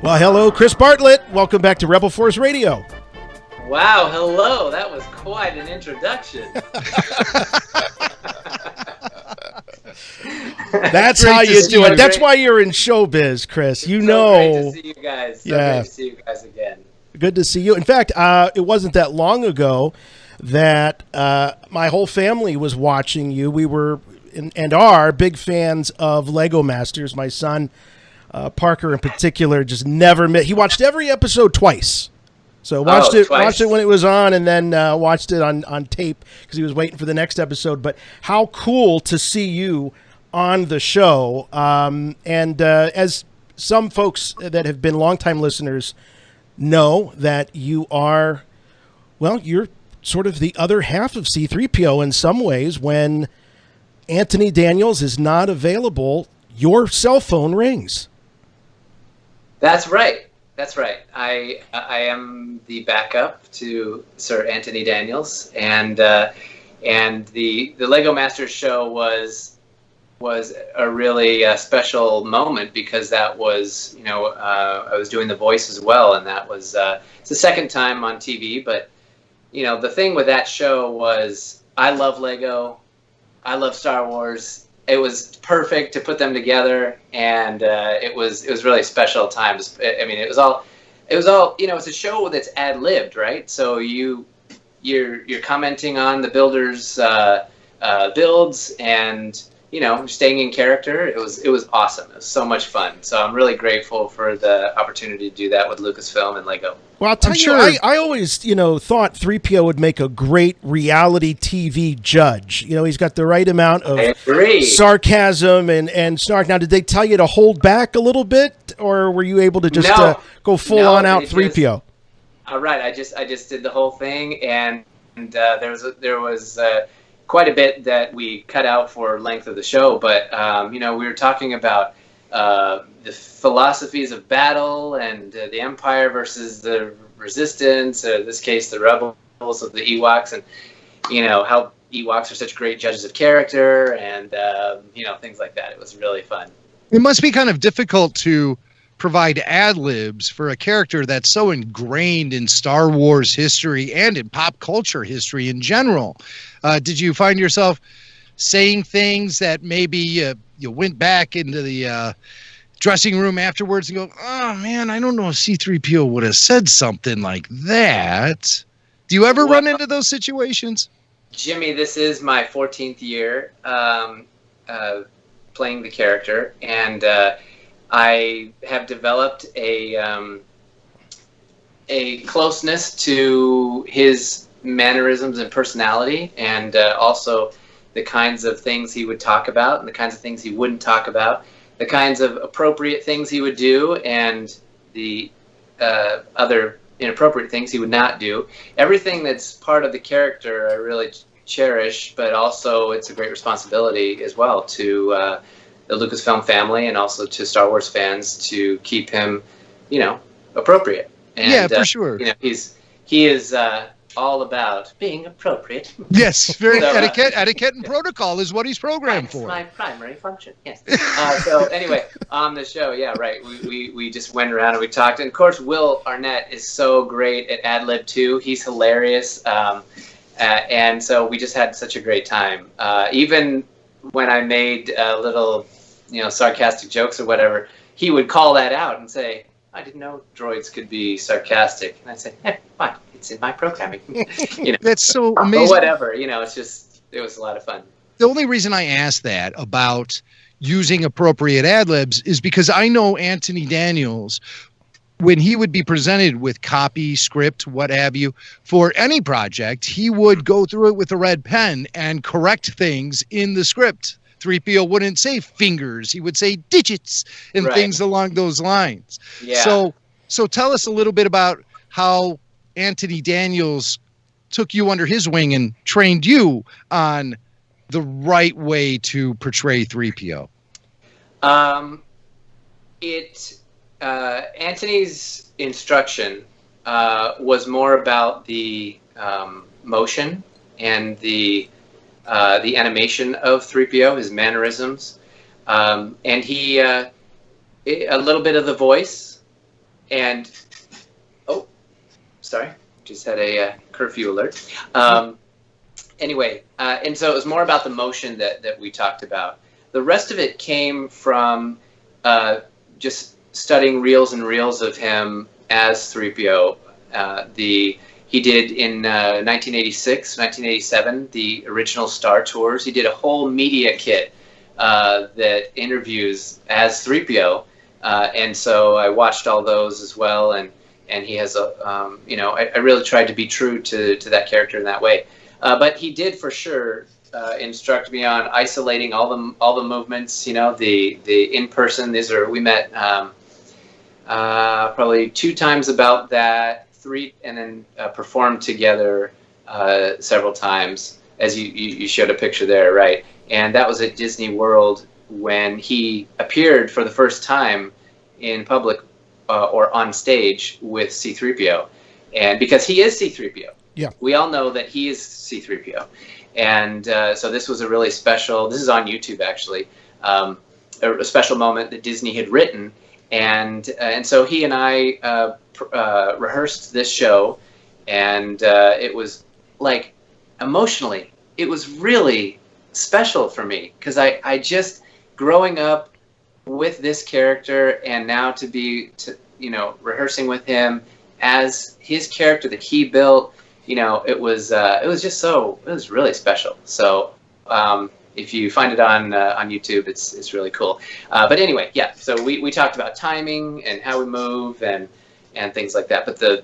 Well, hello, Chris Bartlett. Welcome back to Rebel Force Radio. Wow, hello. That was quite an introduction. That's how you do it. That's why you're in showbiz, Chris. You know. Great to see you guys. Great to see you guys again. Good to see you. In fact, it wasn't that long ago that my whole family was watching you. We were and are big fans of Lego Masters. My son, Parker in particular, just never missed. He watched every episode twice. So watched it when it was on, and then watched it on tape because he was waiting for the next episode. But how cool to see you on the show. And as some folks that have been longtime listeners know, that you are, well, you're sort of the other half of C-3PO in some ways. When Anthony Daniels is not available, your cell phone rings. That's right. That's right. I am the backup to Sir Anthony Daniels, and the Lego Masters show was a really special moment because that was, I was doing the voice as well, and that was it's the second time on TV. But the thing with that show was I love Lego, I love Star Wars. It was perfect to put them together, and it was really special times. I mean, it was all it's a show that's ad-libbed, right? So you're commenting on the builders' builds, and staying in character. It was awesome. It was so much fun. So I'm really grateful for the opportunity to do that with Lucasfilm and Lego. Well, I'll tell you, I always, thought 3PO would make a great reality TV judge. He's got the right amount of sarcasm and snark. Now, did they tell you to hold back a little bit, or were you able to just go full on out 3PO? All right, I just did the whole thing, and there was quite a bit that we cut out for length of the show, but we were talking about the philosophies of battle and the Empire versus the Resistance, in this case the Rebels of the Ewoks, and how Ewoks are such great judges of character, and things like that. It was really fun. It must be kind of difficult to provide ad-libs for a character that's so ingrained in Star Wars history and in pop culture history in general. Did you find yourself saying things that maybe you went back into the dressing room afterwards and go, oh, man, I don't know if C-3PO would have said something like that? Do you ever run into those situations? Jimmy, this is my 14th year playing the character, and I have developed a closeness to his mannerisms and personality, and also the kinds of things he would talk about and the kinds of things he wouldn't talk about, the kinds of appropriate things he would do, and the other inappropriate things he would not do. Everything that's part of the character I really cherish, but also it's a great responsibility as well to the Lucasfilm family and also to Star Wars fans to keep him, appropriate. And, yeah, for sure. He is all about being appropriate. Yes, very etiquette and protocol is what he's programmed for. That's my primary function. Yes. So anyway, on the show, yeah, right. We just went around and we talked, and of course, Will Arnett is so great at ad-lib too. He's hilarious, and so we just had such a great time. Even when I made little, sarcastic jokes or whatever, he would call that out and say, I didn't know droids could be sarcastic. And I'd say, hey, fine, it's in my programming. That's so amazing. But whatever, it was a lot of fun. The only reason I asked that about using appropriate ad-libs is because I know Anthony Daniels, when he would be presented with copy, script, what have you, for any project, he would go through it with a red pen and correct things in the script. 3PO wouldn't say fingers, he would say digits and things along those lines. Yeah. So tell us a little bit about how Anthony Daniels took you under his wing and trained you on the right way to portray 3PO. Anthony's instruction was more about the motion and the animation of 3PO, his mannerisms, and he a little bit of the voice, And oh, sorry, just had a curfew alert. Anyway, and so it was more about the motion that we talked about. The rest of it came from just studying reels and reels of him as 3PO. He did in 1986, 1987, the original Star Tours. He did a whole media kit that interviews as 3PO. And so I watched all those as well. And he has I really tried to be true to that character in that way. But he did for sure instruct me on isolating all the movements, the in person. We met probably 2 times about that, 3, and then performed together several times, as you showed a picture there, right? And that was at Disney World when he appeared for the first time in public or on stage with C-3PO. And because he is C-3PO. Yeah. We all know that he is C-3PO. And so this was a really special, this is on YouTube actually, a special moment that Disney had written. And so he and I rehearsed this show, and it was like emotionally, it was really special for me, because I just, growing up with this character and now to be rehearsing with him as his character that he built, it was really special. So if you find it on YouTube, it's really cool. But anyway, yeah. So we talked about timing and how we move and things like that. But the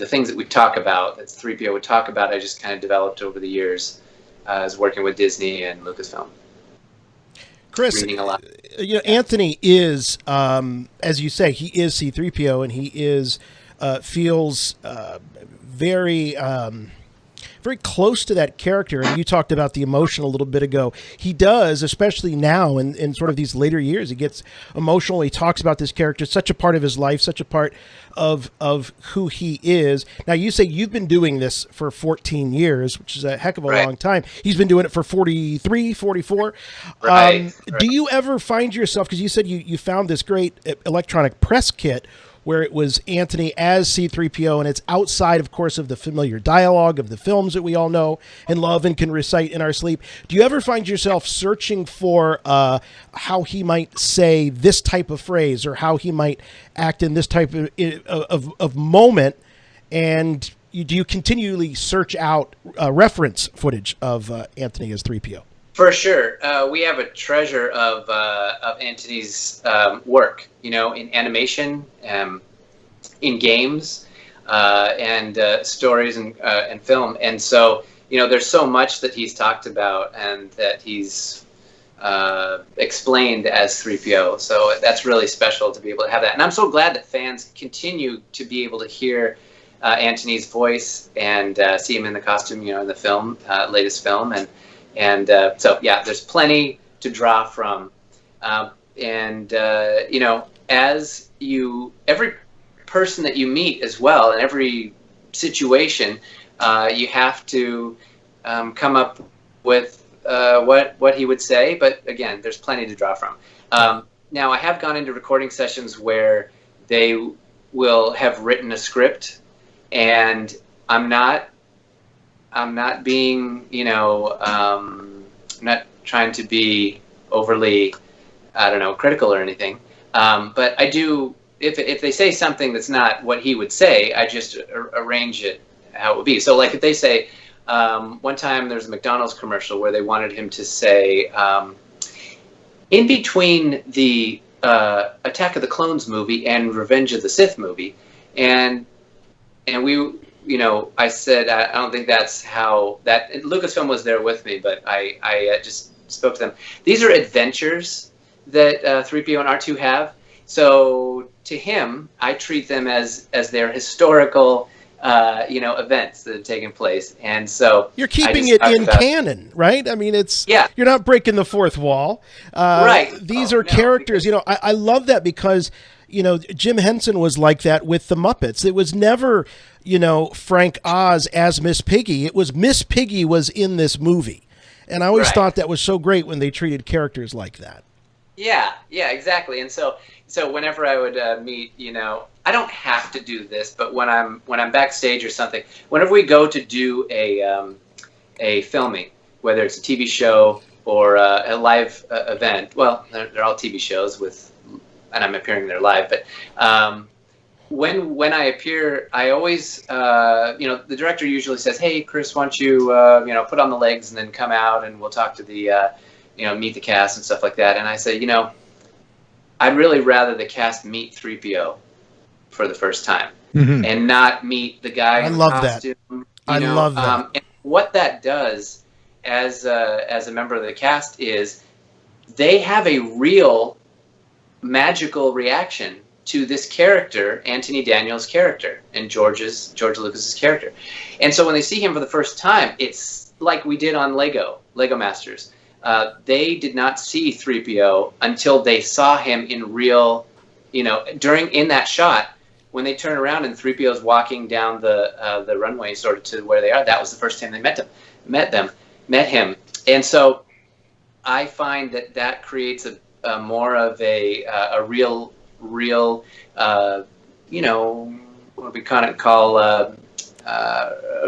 things that we talk about, that 3PO would talk about, I just kind of developed over the years as working with Disney and Lucasfilm. Chris, reading a lot. Anthony is, as you say, he is C-3PO, and he feels very very close to that character. And you talked about the emotion a little bit ago. He does, especially now in sort of these later years, he gets emotional. He talks about this character, such a part of his life, such a part of who he is. Now, you say you've been doing this for 14 years, which is a heck of a long time. He's been doing it for 43, 44. Right. Do you ever find yourself, because you said you found this great electronic press kit where it was Anthony as C-3PO, and it's outside, of course, of the familiar dialogue of the films that we all know and love and can recite in our sleep. Do you ever find yourself searching for how he might say this type of phrase, or how he might act in this type of moment, and do you continually search out reference footage of Anthony as 3PO? For sure. We have a treasure of Anthony's work, in animation, in games, and stories and film. And so, there's so much that he's talked about and that he's explained as 3PO. So that's really special to be able to have that. And I'm so glad that fans continue to be able to hear Anthony's voice and see him in the costume, in the film, latest film. And so, yeah, there's plenty to draw from. As every person that you meet as well, in every situation, you have to come up with what he would say. But again, there's plenty to draw from. Now, I have gone into recording sessions where they will have written a script, and I'm not being, I'm not trying to be overly, critical or anything. But I do, if they say something that's not what he would say, I just arrange it how it would be. So like if they say, one time there's a McDonald's commercial where they wanted him to say, in between the Attack of the Clones movie and Revenge of the Sith movie, and we, I said, I don't think that's how that. Lucasfilm was there with me, but I just spoke to them. These are adventures that 3PO and R2 have. So to him, I treat them as their historical, events that have taken place. And so you're keeping it in canon, right? I mean, you're not breaking the fourth wall. Right. These are characters. I love that because, Jim Henson was like that with the Muppets. It was never, Frank Oz as Miss Piggy. It was Miss Piggy was in this movie. And I always thought that was so great when they treated characters like that. Yeah, exactly. And so whenever I would meet, I don't have to do this, but when I'm backstage or something, whenever we go to do a filming, whether it's a TV show or a live event, well, they're all TV shows and I'm appearing there live, but when I appear, I always, the director usually says, "Hey, Chris, why don't you, put on the legs and then come out and we'll talk to the, meet the cast and stuff like that." And I say, I'd really rather the cast meet 3PO for the first time and not meet the guy in the costume. I love that. And what that does as a member of the cast is they have a real magical reaction to this character, Anthony Daniels' character, and George Lucas's character. And so when they see him for the first time, it's like we did on Lego Masters. They did not see 3PO until they saw him in real, in that shot. When they turn around and 3PO's walking down the runway sort of to where they are, that was the first time they met him. And so I find that creates a more of a real what we kind of call a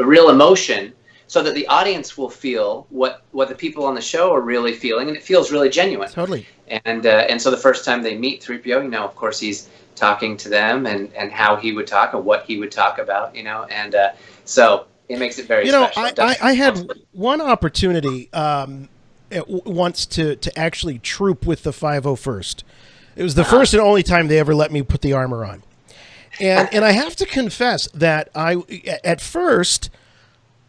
real emotion, so that the audience will feel what the people on the show are really feeling, and it feels really genuine. Totally. And so the first time they meet 3PO, of course he's talking to them and how he would talk and what he would talk about, and so it makes it very special. I had one opportunity once to actually troop with the 501st. It was the first and only time they ever let me put the armor on. And I have to confess that at first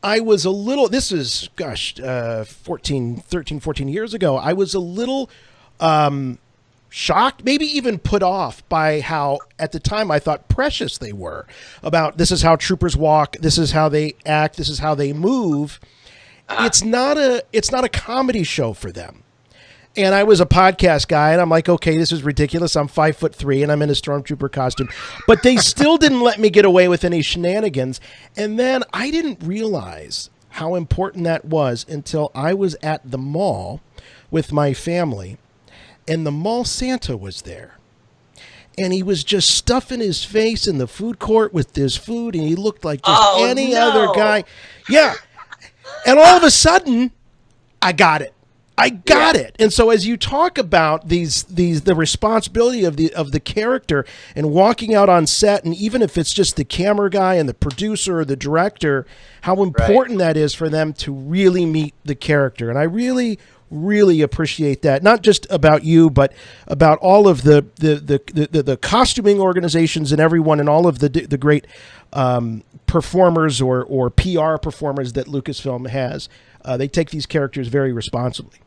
I was a little, this is 13, 14 years ago. I was a little shocked, maybe even put off by how, at the time, I thought precious they were. About this is how troopers walk, this is how they act, this is how they move. It's not a comedy show for them. And I was a podcast guy, and I'm like, okay, this is ridiculous. I'm 5'3", and I'm in a stormtrooper costume. But they still didn't let me get away with any shenanigans. And then I didn't realize how important that was until I was at the mall with my family, and the mall Santa was there. And he was just stuffing his face in the food court with his food, and he looked like just any other guy. Yeah. And all of a sudden, I got it. It. And so as you talk about the responsibility of the character and walking out on set, and even if it's just the camera guy and the producer or the director, how important that is for them to really meet the character. And I really, really appreciate that, not just about you, but about all of the costuming organizations and everyone, and all of the great performers or PR performers that Lucasfilm has. They take these characters very responsibly.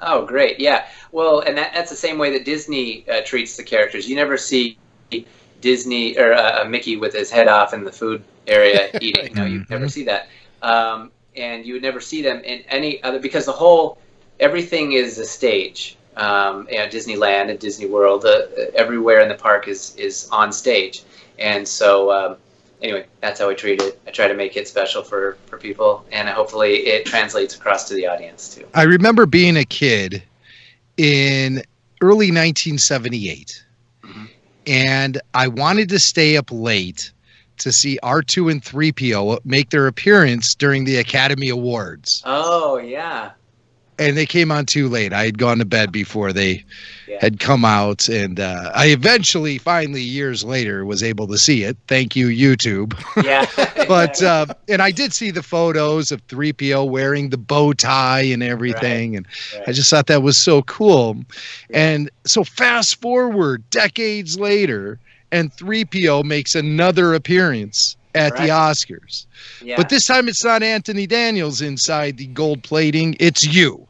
Oh, great. Yeah. Well, and that's the same way that Disney treats the characters. You never see Disney or Mickey with his head off in the food area eating. You never see that. And you would never see them in any other, because everything is a stage. Disneyland and Disney World, everywhere in the park is on stage. And so, anyway, that's how we treat it. I try to make it special for people, and hopefully it translates across to the audience too. I remember being a kid in early 1978, and I wanted to stay up late to see R2 and 3PO make their appearance during the Academy Awards. Oh, yeah. And they came on too late. I had gone to bed before they had come out, and I eventually, finally, years later, was able to see it. Thank you, YouTube. Yeah. But and I did see the photos of 3PO wearing the bow tie and everything, and I just thought that was so cool. And so fast forward decades later, and 3PO makes another appearance at the Oscars. Yeah. But this time it's not Anthony Daniels inside the gold plating, it's you.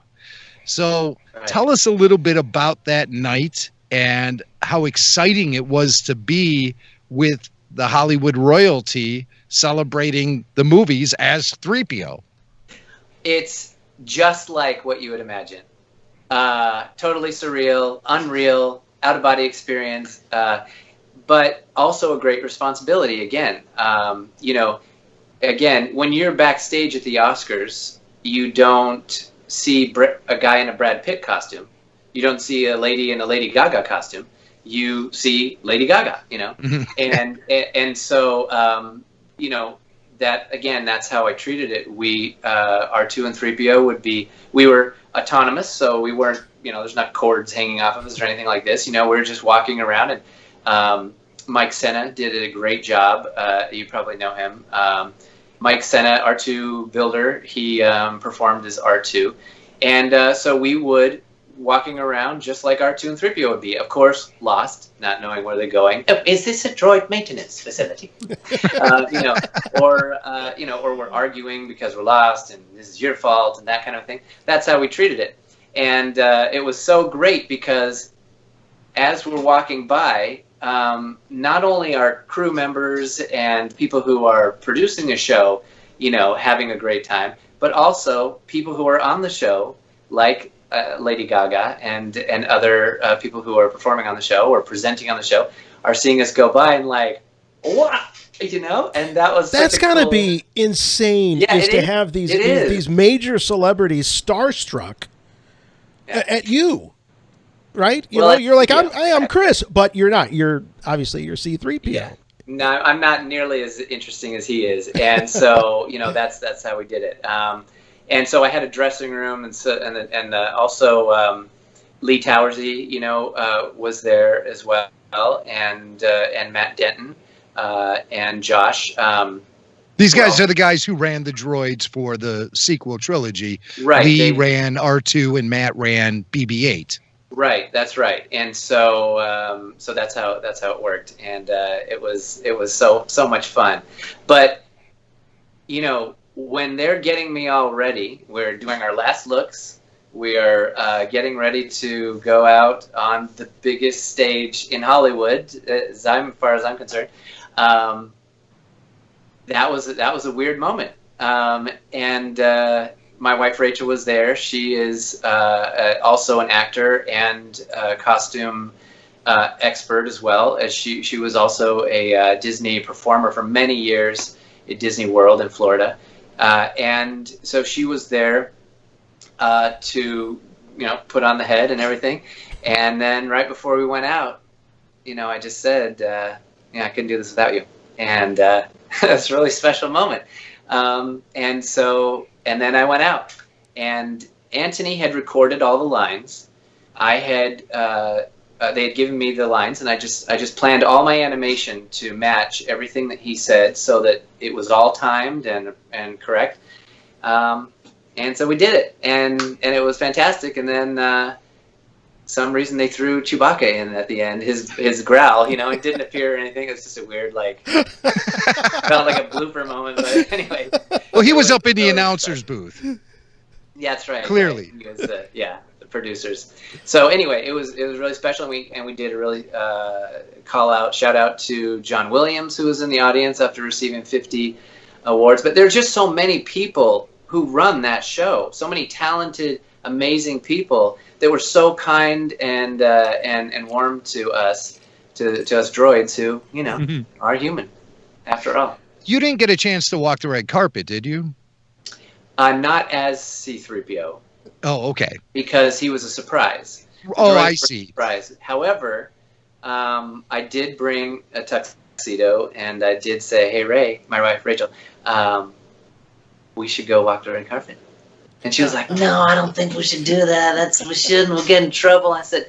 So tell us a little bit about that night and how exciting it was to be with the Hollywood royalty celebrating the movies as 3PO. It's just like what you would imagine. Totally surreal, unreal, out-of-body experience, but also a great responsibility again. Again, when you're backstage at the Oscars, you don't see a guy in a Brad Pitt costume. You don't see a lady in a Lady Gaga costume. you see Lady Gaga, and so that again, that's how I treated it. We R2 and 3PO we were autonomous, so we weren't, there's not cords hanging off of us or anything like this. We were just walking around, and Mike Senna did a great job. You probably know him. Mike Senna, R2 builder, he performed as R2, and so we would walking around just like R2 and 3PO would be, of course, lost, not knowing where they're going. Oh, is this a droid maintenance facility? Or we're arguing because we're lost and this is your fault and that kind of thing. That's how we treated it. And it was so great because as we're walking by, not only are crew members and people who are producing a show, having a great time, but also people who are on the show, like Lady Gaga and other people who are performing on the show or presenting on the show, are seeing us go by and like, wow, and that's gotta be insane, to have these major celebrities starstruck at you, right? You're like, I'm Chris, but you're not. You're C-3PO. Yeah. No, I'm not nearly as interesting as he is, and so that's how we did it. And so I had a dressing room, and also Lee Towersy, was there as well, and Matt Denton, and Josh. These guys are the guys who ran the droids for the sequel trilogy. Right. Lee ran R2 and Matt ran BB-8. Right, that's right, and so that's how it worked, and it was so much fun, but when they're getting me all ready, we're doing our last looks. We are getting ready to go out on the biggest stage in Hollywood, as far as I'm concerned. That was a weird moment, and my wife Rachel was there. She is also an actor and a costume expert as well, as she was also a Disney performer for many years at Disney World in Florida. And so she was there to, put on the head and everything. And then right before we went out, I just said, I couldn't do this without you. And it's a really special moment. And then I went out. And Anthony had recorded all the lines. I had they had given me the lines, and I just planned all my animation to match everything that he said, so that it was all timed and correct. And so we did it, and it was fantastic. And then some reason they threw Chewbacca in at the end. His growl, it didn't appear or anything. It's just a weird felt like a blooper moment. But anyway. Well, he was up in the announcer's booth. Yeah, that's right. Clearly. Right. He was, the producers. So anyway, it was really special, and we did a really shout out to John Williams, who was in the audience after receiving 50 awards. But there's just so many people who run that show, so many talented, amazing people that were so kind and warm to us droids who are human after all. You didn't get a chance to walk the red carpet, did you? Not as C-3PO. Oh, okay. Because he was a surprise. Oh, I see. Surprise. However, I did bring a tuxedo, and I did say, "Hey, Ray," my wife Rachel, we should go walk the red carpet. And she was like, "No, I don't think we should do that. We shouldn't. We'll get in trouble." I said,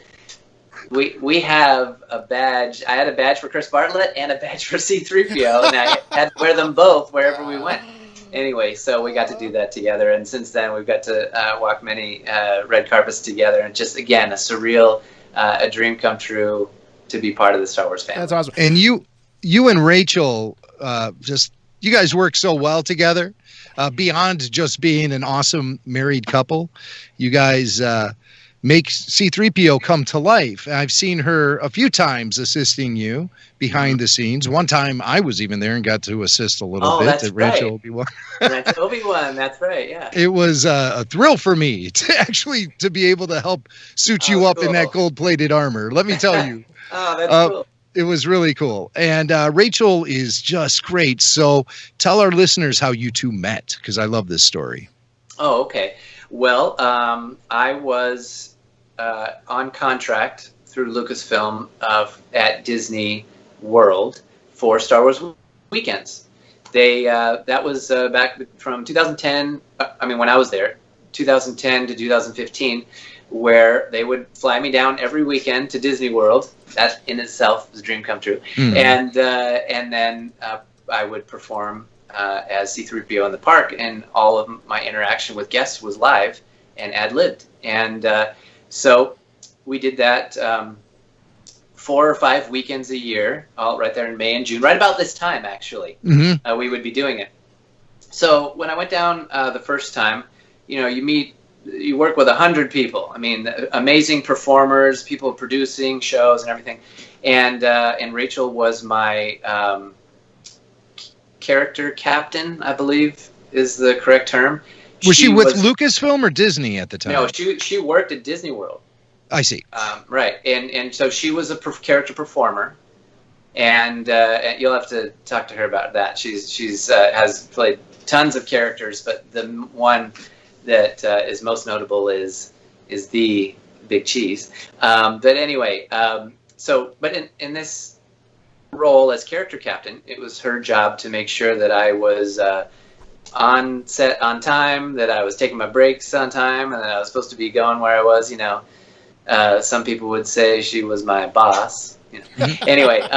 "We have a badge. I had a badge for Chris Bartlett and a badge for C-3PO, and I had to wear them both wherever we went." Anyway, so we got to do that together, and since then we've got to walk many red carpets together, and just again a surreal, a dream come true to be part of the Star Wars family. That's awesome. And you and Rachel, you guys work so well together. Beyond just being an awesome married couple, you guys make C-3PO come to life. I've seen her a few times assisting you behind the scenes. One time I was even there and got to assist a little bit. That's Rachel right. Obi-Wan. Rachel Obi-Wan, that's right, yeah. It was a thrill for me to be able to help suit you up in that gold-plated armor. Let me tell you. Oh, that's cool. It was really cool. And Rachel is just great. So tell our listeners how you two met, because I love this story. Oh, okay. Well, I was on contract through Lucasfilm at Disney World for Star Wars weekends. That was back from 2010. I mean, when I was there, 2010 to 2015, where they would fly me down every weekend to Disney World. That in itself was a dream come true. And then I would perform as C-3PO in the park, and all of my interaction with guests was live and ad-libbed. And so we did that 4 or 5 weekends a year, all right there in May and June, right about this time, actually. We would be doing it. So when I went down the first time, you work with 100 people. I mean, amazing performers, people producing shows and everything. And Rachel was my character captain, I believe is the correct term. Was she with Lucasfilm or Disney at the time? No, she worked at Disney World. I see. Right, and so she was a character performer, and you'll have to talk to her about that. She's has played tons of characters, but the one that is most notable is the Big Cheese. But anyway, but in this role as character captain, it was her job to make sure that I was on set on time, that I was taking my breaks on time, and that I was supposed to be going where I was. Some people would say she was my boss. Anyway,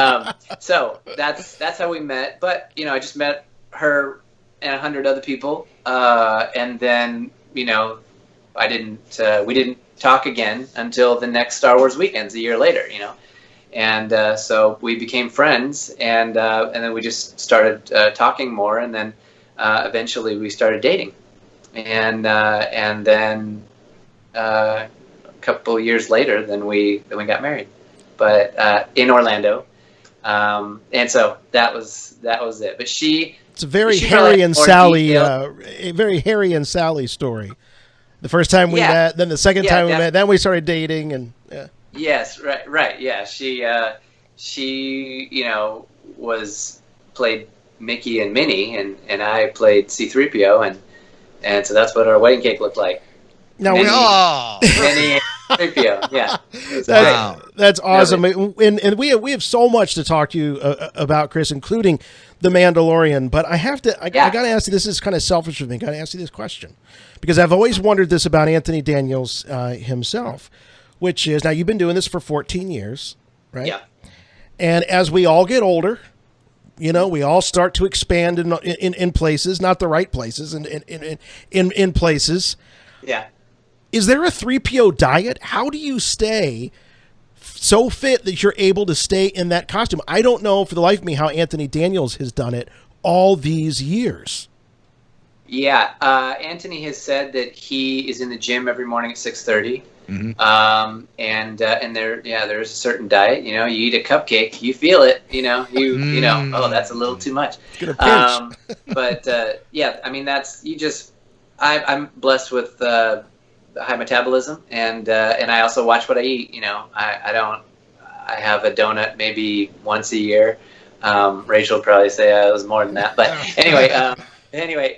so that's how we met. But I just met her and 100 other people, and then we didn't talk again until the next Star Wars weekends a year later. And so we became friends, and then we just started talking more, and then eventually we started dating, and then a couple years later, then we got married, but in Orlando, and so that was it. But it's a very Harry and Sally, a very Harry and Sally story. The first time we met, then the second time we met, then we started dating, and yes, right, yeah. She was played Mickey and Minnie, and I played C-3PO, and so that's what our wedding cake looked like. Now Minnie and C-3PO, yeah. That's awesome, and we have so much to talk to you about, Chris, including The Mandalorian. But I got to ask you. This is kind of selfish of me. Got to ask you this question because I've always wondered this about Anthony Daniels himself, which is, now you've been doing this for 14 years, right? Yeah. And as we all get older, we all start to expand in places, not the right places, and in places. Yeah. Is there a 3PO diet? How do you stay so fit that you're able to stay in that costume? I don't know for the life of me how Anthony Daniels has done it all these years. Yeah. Anthony has said that he is in the gym every morning at 6:30. And there's a certain diet. You eat a cupcake, you feel it. Oh, that's a little too much. But I mean, I'm blessed with high metabolism, and I also watch what I eat. I have a donut maybe once a year. Rachel would probably say it was more than that, but anyway,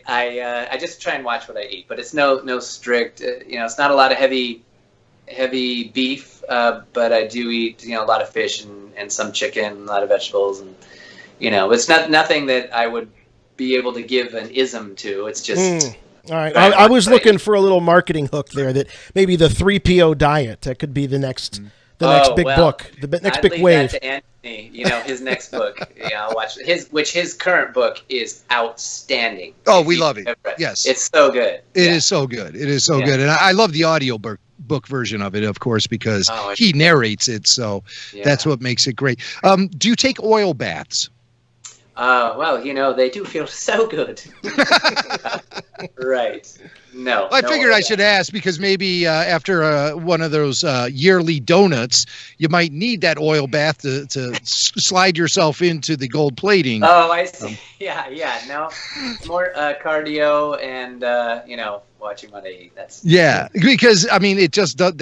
I just try and watch what I eat. But it's no strict. It's not a lot of heavy beef, but I do eat a lot of fish and some chicken, a lot of vegetables, and it's nothing that I would be able to give an ism to. It's just. All right. I was looking for a little marketing hook there, that maybe the 3PO diet, that could be the next big book, the next big wave. That to Anthony, his next book. I'll watch his current book is outstanding. Oh, we love it. Yes. It's so good. It is so good. Good. And I love the audio book version of it, of course, because he narrates it. So that's what makes it great. Do you take oil baths? Well, they do feel so good. Right. No. I figured I should ask because maybe after one of those yearly donuts, you might need that oil bath to slide yourself into the gold plating. Oh, I see. Yeah. No, more cardio and watching what I eat. That's because I mean it just does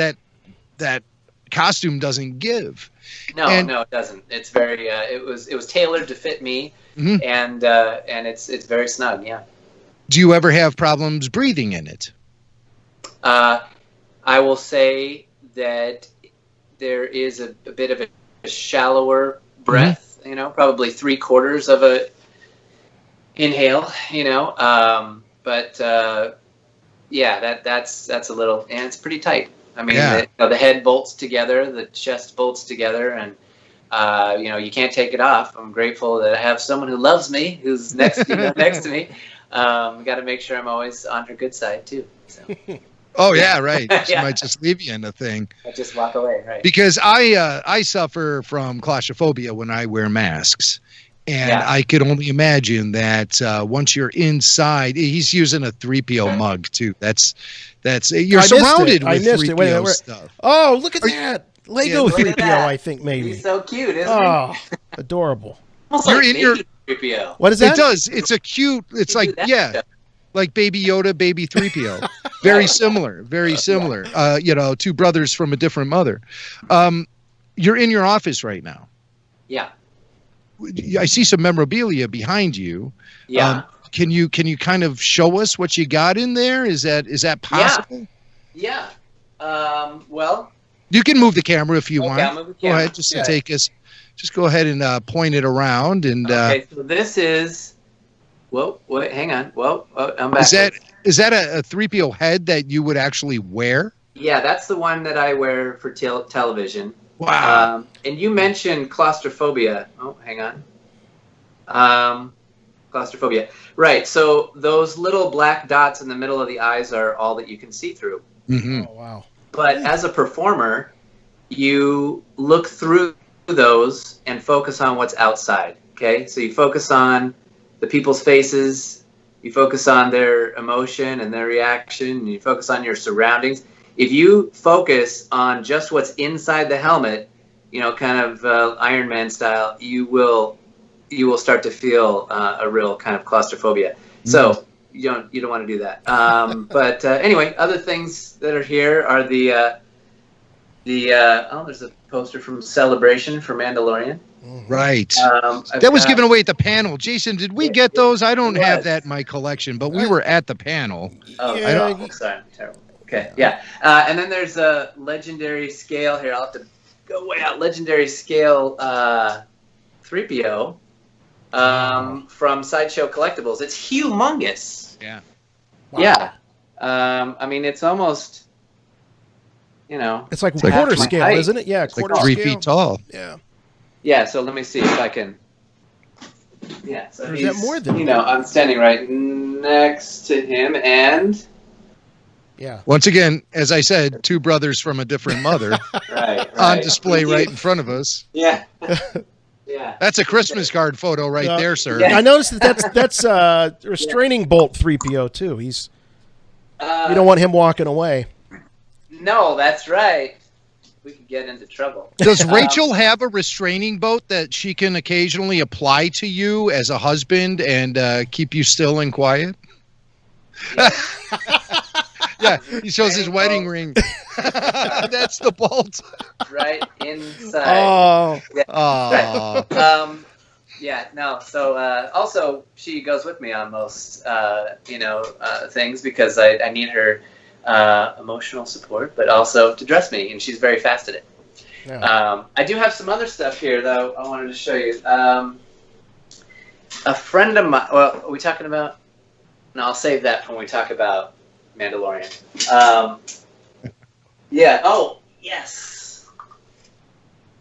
that costume doesn't give. No, it doesn't. It's very. It was tailored to fit me, and it's very snug. Yeah. Do you ever have problems breathing in it? I will say that there is a bit of a shallower breath, probably 3/4 of a inhale, but that's a little, and it's pretty tight. I mean, the head bolts together, the chest bolts together, and you can't take it off. I'm grateful that I have someone who loves me, who's next to me. Got to make sure I'm always on her good side too. So. Oh yeah, right. She might just leave you in the thing. I just walk away, right? Because I suffer from claustrophobia when I wear masks. And I could only imagine that once you're inside, he's using a 3PO mug too. That's you're surrounded with 3PO stuff. Oh, look at that Lego 3PO. I think maybe he's so cute, isn't he? Oh, adorable. You're in your 3PO. What is that? It does. It's a cute. It's like like Baby Yoda, Baby 3PO. Very similar. Very similar. Two brothers from a different mother. You're in your office right now. Yeah. I see some memorabilia behind you. Yeah. Can you kind of show us what you got in there? Is that possible? Yeah. Well, you can move the camera if you want. I'll move the camera. Go ahead, just to take us. Just go ahead and point it around. And okay, so this is. Whoa! Wait, hang on. Whoa! I'm back. Is that a 3PO head that you would actually wear? Yeah, that's the one that I wear for television. Wow. And you mentioned claustrophobia. Oh, hang on. Claustrophobia. Right. So those little black dots in the middle of the eyes are all that you can see through. Mm-hmm. Oh, wow. But as a performer, you look through those and focus on what's outside. Okay. So you focus on the people's faces. You focus on their emotion and their reaction. And you focus on your surroundings. If you focus on just what's inside the helmet, kind of Iron Man style, you will start to feel a real kind of claustrophobia. Mm-hmm. So you don't want to do that. But anyway, other things that are here are there's a poster from Celebration for Mandalorian. Right. That was given away at the panel. Jason, did we get those? I don't have that in my collection, but we were at the panel. Oh, yeah. Sorry, I'm terrible. Okay, yeah. And then there's a legendary scale here. I'll have to go way out. Legendary scale 3PO from Sideshow Collectibles. It's humongous. Yeah. Wow. Yeah. I mean, it's almost, It's like quarter scale, height. isn't it? Yeah, quarter like 3 scale. feet tall. Yeah. Yeah, so let me see if I can. Yeah, so is that more than I'm standing right next to him, and yeah. Once again, as I said, two brothers from a different mother right. on display right in front of us. Yeah. Yeah. That's a Christmas card photo right there, sir. Yeah. I noticed that's restraining bolt 3PO too. He's you don't want him walking away. No, that's right. We could get into trouble. Does Rachel have a restraining bolt that she can occasionally apply to you as a husband and keep you still and quiet? Yeah. Yeah, he shows his wedding ring. That's the bolt. Right inside. Oh. Yeah. Yeah, no. So also, she goes with me on most, things because I need her emotional support, but also to dress me, and she's very fast at it. Yeah. I do have some other stuff here, though. I wanted to show you. A friend of mine. Well, are we talking about? No, I'll save that when we talk about Mandalorian. Yeah. Oh, yes.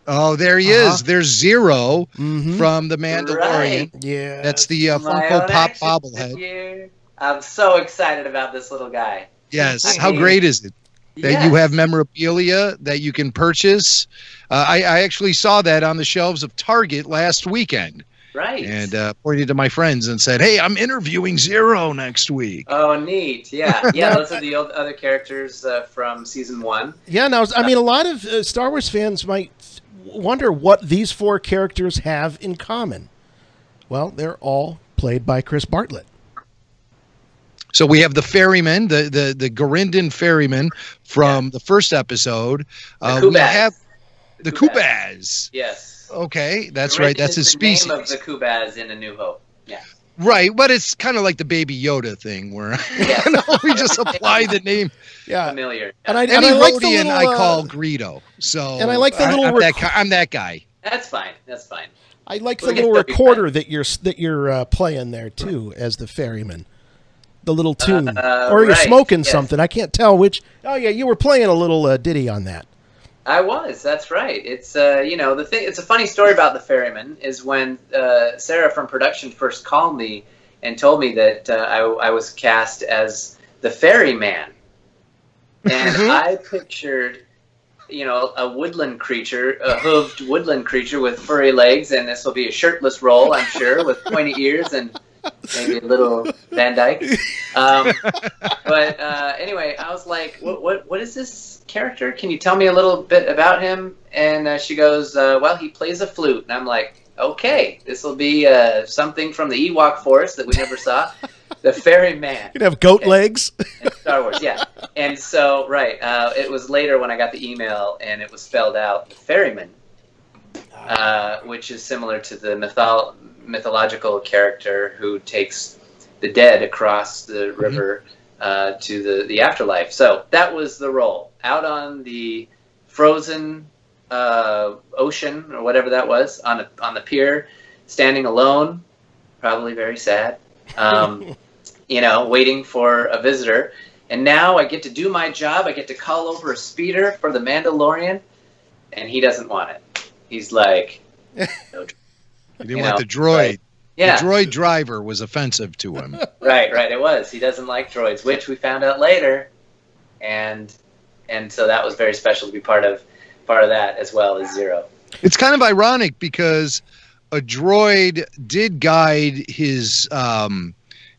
Oh, there he is. There's Zero from the Mandalorian. Right. Yeah. That's the Funko Pop bobblehead. Figure. I'm so excited about this little guy. Yes. How great is it that you have memorabilia that you can purchase? I actually saw that on the shelves of Target last weekend. Right. And pointed to my friends and said, "Hey, I'm interviewing Zero next week." Oh, neat. Yeah. Yeah, those are the other characters from season 1. Yeah, now, I mean, a lot of Star Wars fans might wonder what these 4 characters have in common. Well, they're all played by Chris Bartlett. So we have the ferryman, the Garindan ferryman from the first episode. We have the Kubaz. Yes. Okay, that's right. That's his species. The name of the Kubaz in A New Hope. Yeah. Right, but it's kind of like the Baby Yoda thing where Yes. we just apply the name. Yeah. Familiar. And I Any like the Rhodian little, I call Greedo. So and I like the little I'm that guy. That's fine. That's fine. I like the We'll little get the- recorder that you're playing there too as the ferryman. The little tune, or you're right, smoking yes. something. I can't tell which. Oh yeah, you were playing a little ditty on that. I was. That's right. It's the thing. It's a funny story about the ferryman. Is when Sarah from production first called me and told me that I was cast as the ferryman, and I pictured, a woodland creature, a hooved woodland creature with furry legs, and this will be a shirtless role, I'm sure, with pointy ears and maybe a little Van Dyke. But anyway, I was like, what is this character? Can you tell me a little bit about him? And she goes, well, he plays a flute. And I'm like, okay, this will be something from the Ewok Forest that we never saw. The ferryman. You'd have goat legs. In Star Wars, yeah. And so, right, it was later when I got the email and it was spelled out, the ferryman, which is similar to the mythological character who takes the dead across the river to the afterlife. So that was the role. Out on the frozen ocean or whatever that was, on the pier, standing alone, probably very sad, waiting for a visitor. And now I get to do my job. I get to call over a speeder for the Mandalorian, and he doesn't want it. He's like, no. He didn't want the droid. Right. Yeah. The droid driver was offensive to him. Right, it was. He doesn't like droids, which we found out later, and so that was very special to be part of that as well as Zero. It's kind of ironic because a droid did guide his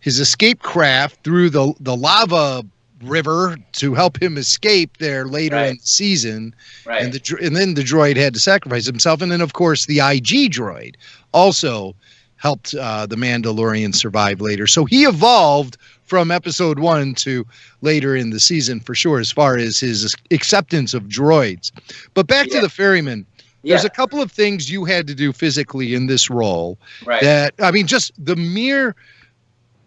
escape craft through the lava river to help him escape there later in the season. Right. And then the droid had to sacrifice himself. And then, of course, the IG droid also helped the Mandalorian survive later. So he evolved from episode 1 to later in the season for sure, as far as his acceptance of droids. But back to the ferryman. There's a couple of things you had to do physically in this role that, I mean, just the mere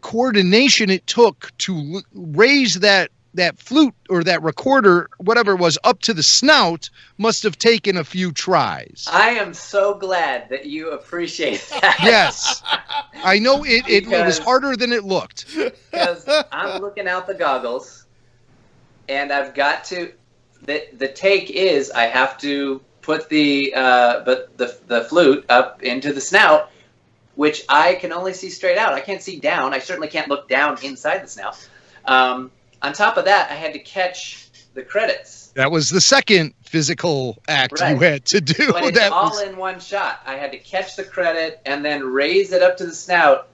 coordination it took to raise that flute or that recorder, whatever it was, up to the snout must have taken a few tries. I am so glad that you appreciate that. Yes. I know it was harder than it looked. Because I'm looking out the goggles and I've got to, the take is I have to put the flute up into the snout, which I can only see straight out. I can't see down. I certainly can't look down inside the snout. On top of that, I had to catch the credits. That was the second physical act you had to do. But it's all in one shot. I had to catch the credit and then raise it up to the snout.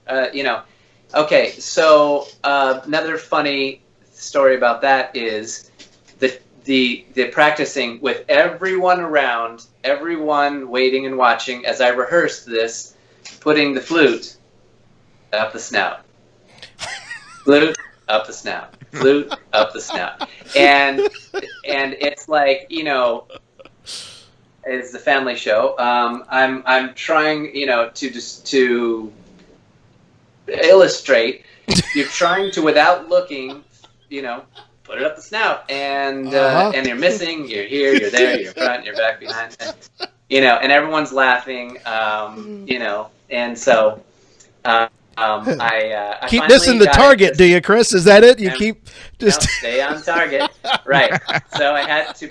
Okay, so another funny story about that is the practicing with everyone around, everyone waiting and watching as I rehearsed this, putting the flute up the snout. Flute up the snout. Flute up the snout. And it's like, it's the family show. I'm trying, to illustrate. You're trying to, without looking, put it up the snout, and you're missing. You're here. You're there. You're front. You're back, behind. And everyone's laughing. And so. I keep missing the target, do you, Chris? Is that it? You keep just stay on target, right? So I had to,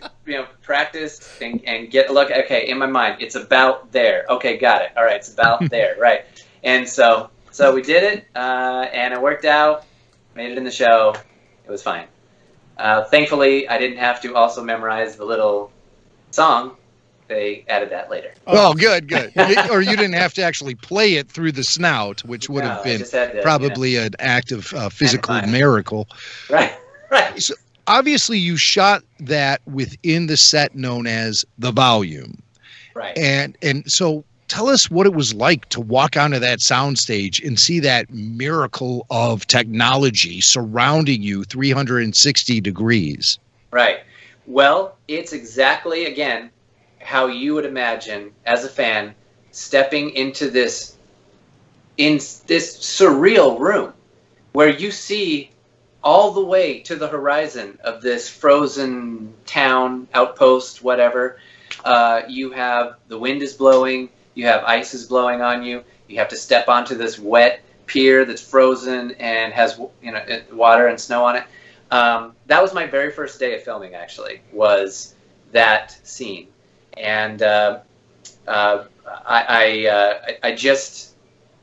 practice and get a look. Okay, in my mind, it's about there. Okay, got it. All right, it's about there, right? And so we did it, and it worked out. Made it in the show. It was fine. Thankfully, I didn't have to also memorize the little song. They added that later. Oh, good. Or you didn't have to actually play it through the snout, which would have been probably an act of physical miracle. Right. So obviously, you shot that within the set known as the volume. Right. And so tell us what it was like to walk onto that soundstage and see that miracle of technology surrounding you 360 degrees. Right. Well, it's exactly, again, how you would imagine as a fan stepping into this in this surreal room where you see all the way to the horizon of this frozen town, outpost, whatever. You have the wind is blowing, you have ice is blowing on you, you have to step onto this wet pier that's frozen and has water and snow on it. That was my very first day of filming, actually, was that scene. And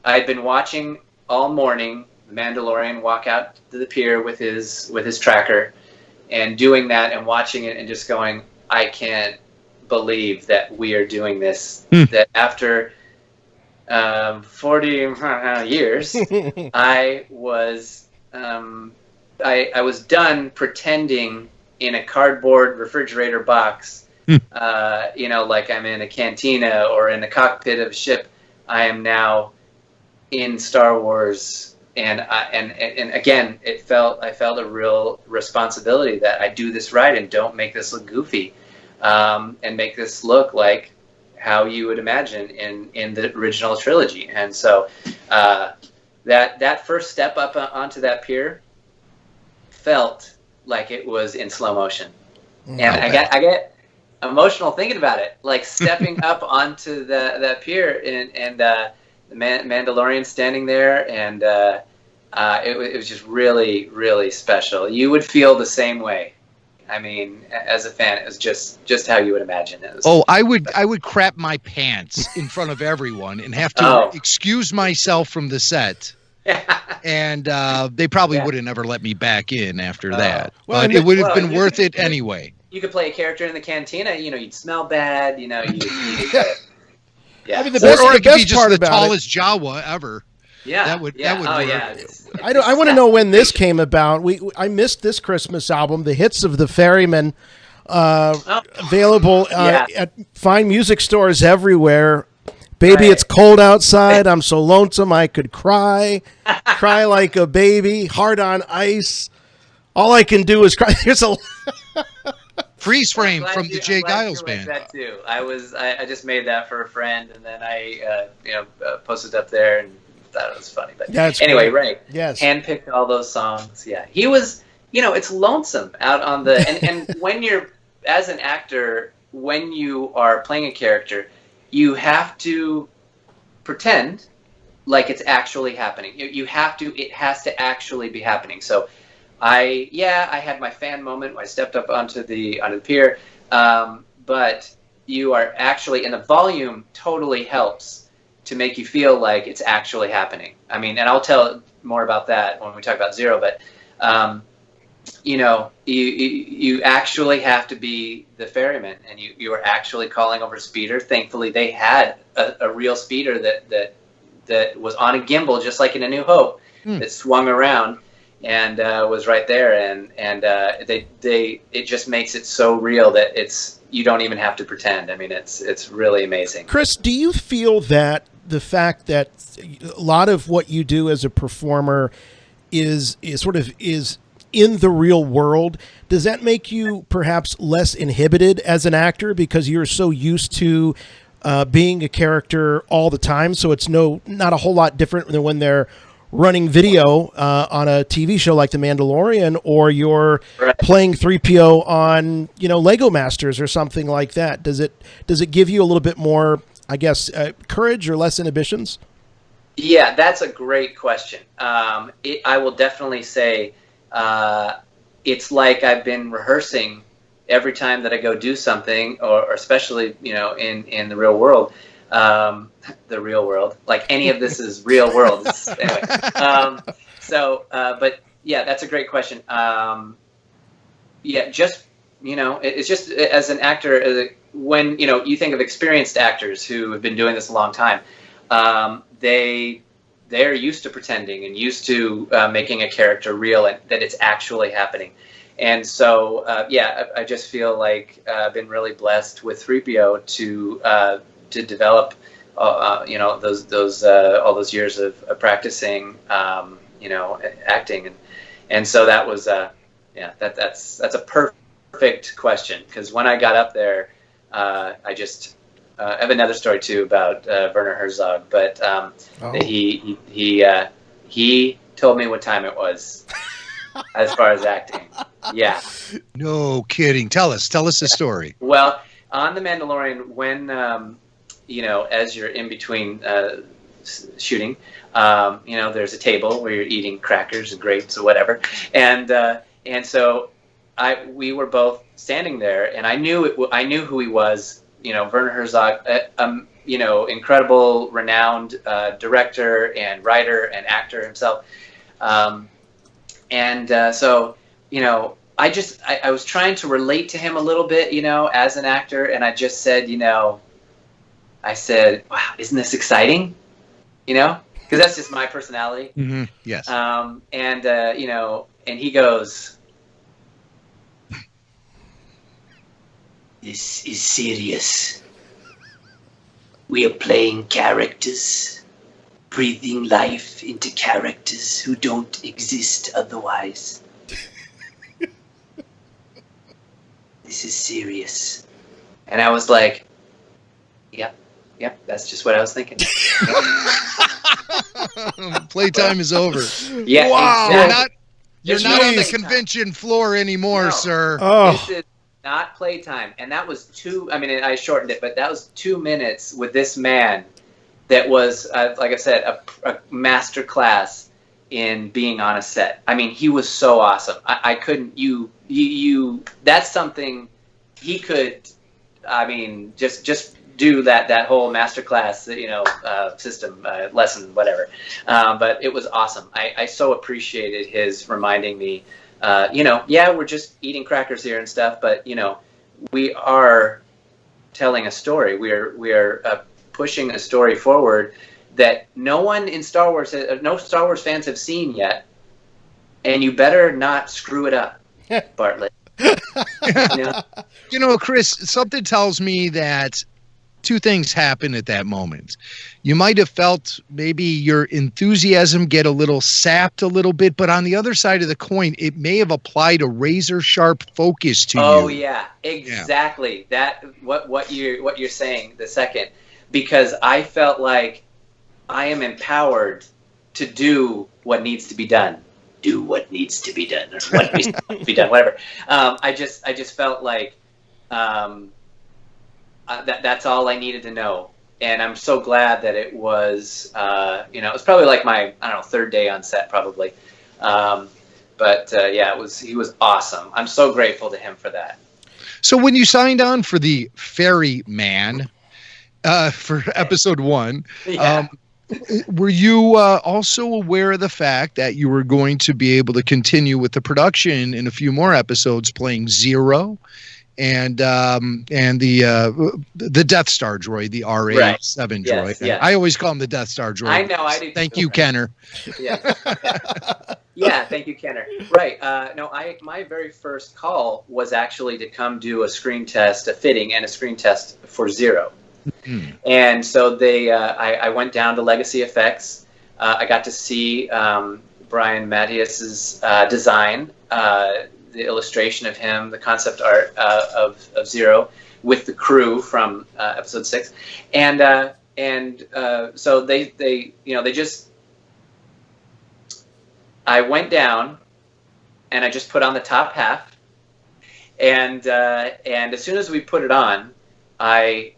I'd been watching all morning the Mandalorian walk out to the pier with his tracker, and doing that and watching it and just going, I can't believe that we are doing this. That after 40 years, I was done pretending in a cardboard refrigerator box, like I'm in a cantina or in the cockpit of a ship. I am now in Star Wars. And again, I felt a real responsibility that I do this right and don't make this look goofy, and make this look like how you would imagine in the original trilogy. And so that first step up onto that pier felt like it was in slow motion, and I get emotional thinking about it, like stepping up onto that pier and the Mandalorian standing there, and it was just really, really special. You would feel the same way. I mean, as a fan, it was just how you would imagine it. I would crap my pants in front of everyone and have to excuse myself from the set. And they probably would have never let me back in after that. Well, but it would have been worth it anyway. You could play a character in the cantina. You'd smell bad. I mean, the best, or it could be best just part the about tallest Jawa ever. Yeah, that would work. Yeah. I want to know when this came about. I missed this Christmas album, The Hits of the Ferryman, available at fine music stores everywhere. Baby, It's cold outside. I'm so lonesome I could cry like a baby. Heart on ice. All I can do is cry. There's a freeze frame from the Jay Giles band. That too. I just made that for a friend, and then I posted up there and thought it was funny. But anyway, great. Right? Yes. Handpicked all those songs. Yeah, he was. It's lonesome out on the and when you're as an actor, when you are playing a character, you have to pretend like it's actually happening. You have to. It has to actually be happening. So, I had my fan moment when I stepped up onto the pier, but you are actually, and the volume totally helps to make you feel like it's actually happening. I mean, and I'll tell more about that when we talk about Zero, but you actually have to be the ferryman, and you are actually calling over a speeder. Thankfully, they had a real speeder that was on a gimbal, just like in A New Hope, that swung around and was right there, and it just makes it so real that you don't even have to pretend. I mean, it's really amazing. Chris, do you feel that the fact that a lot of what you do as a performer is in the real world, does that make you perhaps less inhibited as an actor because you're so used to being a character all the time? So it's not a whole lot different than when they're running video on a TV show like The Mandalorian, or you're playing 3PO on Lego Masters or something like that. Does it give you a little bit more, I guess, courage or less inhibitions? Yeah, that's a great question. I will definitely say it's like I've been rehearsing every time that I go do something, or especially in the real world. The real world, like any of this is real world. Anyway, but yeah, that's a great question. It's just as an actor, when you think of experienced actors who have been doing this a long time, they're used to pretending and used to making a character real and that it's actually happening. And so, I just feel like I've been really blessed with 3PO to develop, those all those years of practicing, acting, and so that was, that's a perfect question, because when I got up there, I I have another story too about Werner Herzog, but he told me what time it was as far as acting. Yeah. No kidding. Tell us the story. Well, on The Mandalorian, when as you're in between shooting, there's a table where you're eating crackers and grapes or whatever, and so we were both standing there, and I knew who he was. Werner Herzog, incredible, renowned director and writer and actor himself. So I was trying to relate to him a little bit, as an actor, and I just said, I said, wow, isn't this exciting? Because that's just my personality. Mm-hmm. Yes. And he goes, this is serious. We are playing characters, breathing life into characters who don't exist otherwise. This is serious. And I was like, yep, that's just what I was thinking. Playtime is over. Yeah, wow. Exactly. You're not on the convention floor anymore, sir. Oh. This is not playtime. And that was I shortened it, but that was 2 minutes with this man that was, like I said, a master class in being on a set. I mean, he was so awesome. I couldn't, that's something he could, just do that whole master class, system, lesson, whatever. But it was awesome. I so appreciated his reminding me, we're just eating crackers here and stuff, but, we are telling a story. We are pushing a story forward that no one in Star Wars, no Star Wars fans have seen yet, and you better not screw it up, Bartlett. Chris, something tells me that two things happen at that moment. You might have felt maybe your enthusiasm get a little sapped a little bit, but on the other side of the coin, it may have applied a razor sharp focus to you. Oh yeah, exactly. Yeah. That what you're saying the second, because I felt like I am empowered to do what needs to be done. Do what needs to be done, or what needs to be done, whatever. I just felt like that's all I needed to know, and I'm so glad that it was. It was probably like my third day on set, probably. He was awesome. I'm so grateful to him for that. So when you signed on for the Ferryman for episode 1, were you also aware of the fact that you were going to be able to continue with the production in a few more episodes, playing Zero and the Death Star droid, the RA-7 droid? Yes. I always call him the Death Star droid. I know. I do. Thank you, Kenner. Yeah. Yeah. Thank you, Kenner. Right. My very first call was actually to come do a screen test, a fitting, and a screen test for Zero. Mm-hmm. And so I went down to Legacy Effects. I got to see Brian Mathias's design, the illustration of him, the concept art of Zero with the crew from episode 6, so they just. I went down, and I just put on the top half, and as soon as we put it on, I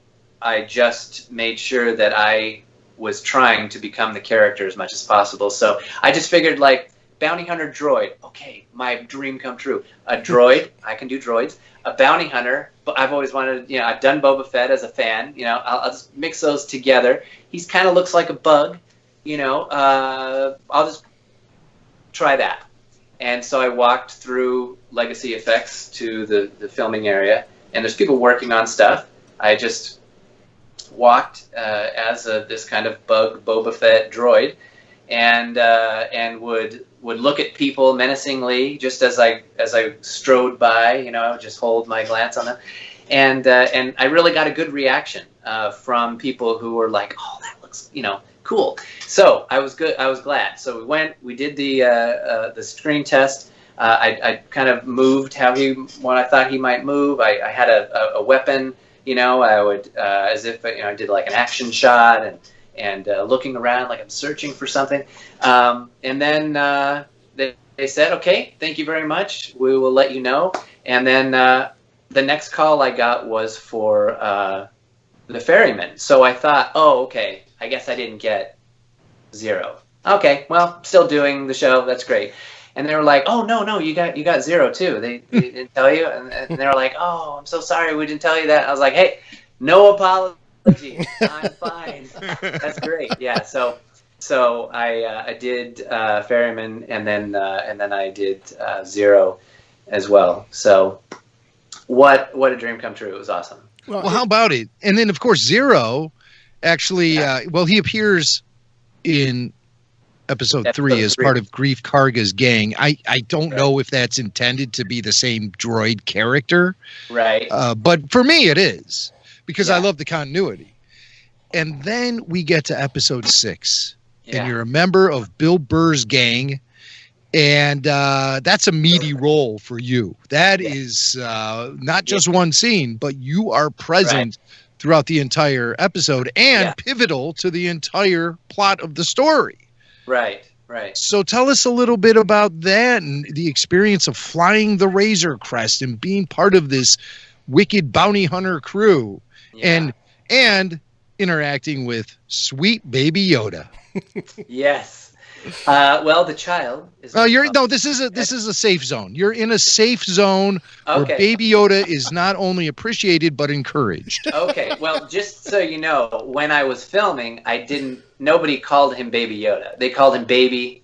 just made sure that I was trying to become the character as much as possible. So I just figured, like, bounty hunter droid. Okay, my dream come true. A droid, I can do droids. A bounty hunter, but I've always wanted, I've done Boba Fett as a fan. I'll just mix those together. He's kind of looks like a bug. I'll just try that. And so I walked through Legacy Effects to the filming area, and there's people working on stuff. I just walked as this kind of bug Boba Fett droid, and would look at people menacingly just as I strode by. Just hold my glance on them, and I really got a good reaction from people who were like, "Oh, that looks cool." So I was good. I was glad. So we did the screen test. I kind of moved when I thought he might move. I had a weapon I would as if I did like an action shot and looking around like I'm searching for something. And then they said, okay, thank you very much. We will let you know. And then the next call I got was for the ferryman. So I thought, oh, okay, I guess I didn't get 0. Okay, well, still doing the show. That's great. And they were like, oh, no, you got 0 too. They didn't tell you? And they were like, oh, I'm so sorry we didn't tell you that. I was like, hey, no apology. I'm fine. That's great. Yeah, so I did ferryman, and then I did 0 as well. So what a dream come true. It was awesome. Well, how about it? And then, of course, 0 actually, he appears in episode 3 as part of Grief Karga's gang. I don't know if that's intended to be the same droid character. Right. But for me, it is, because I love the continuity. And then we get to episode 6, and you're a member of Bill Burr's gang. And that's a meaty role for you. That is not just one scene, but you are present throughout the entire episode and pivotal to the entire plot of the story. Right. So tell us a little bit about that and the experience of flying the Razor Crest and being part of this wicked bounty hunter crew and interacting with sweet baby Yoda. Yes. Well, the child is. This is a safe zone. You're in a safe zone where Baby Yoda is not only appreciated but encouraged. Okay. Well, just so you know, when I was filming, nobody called him Baby Yoda. They called him Baby.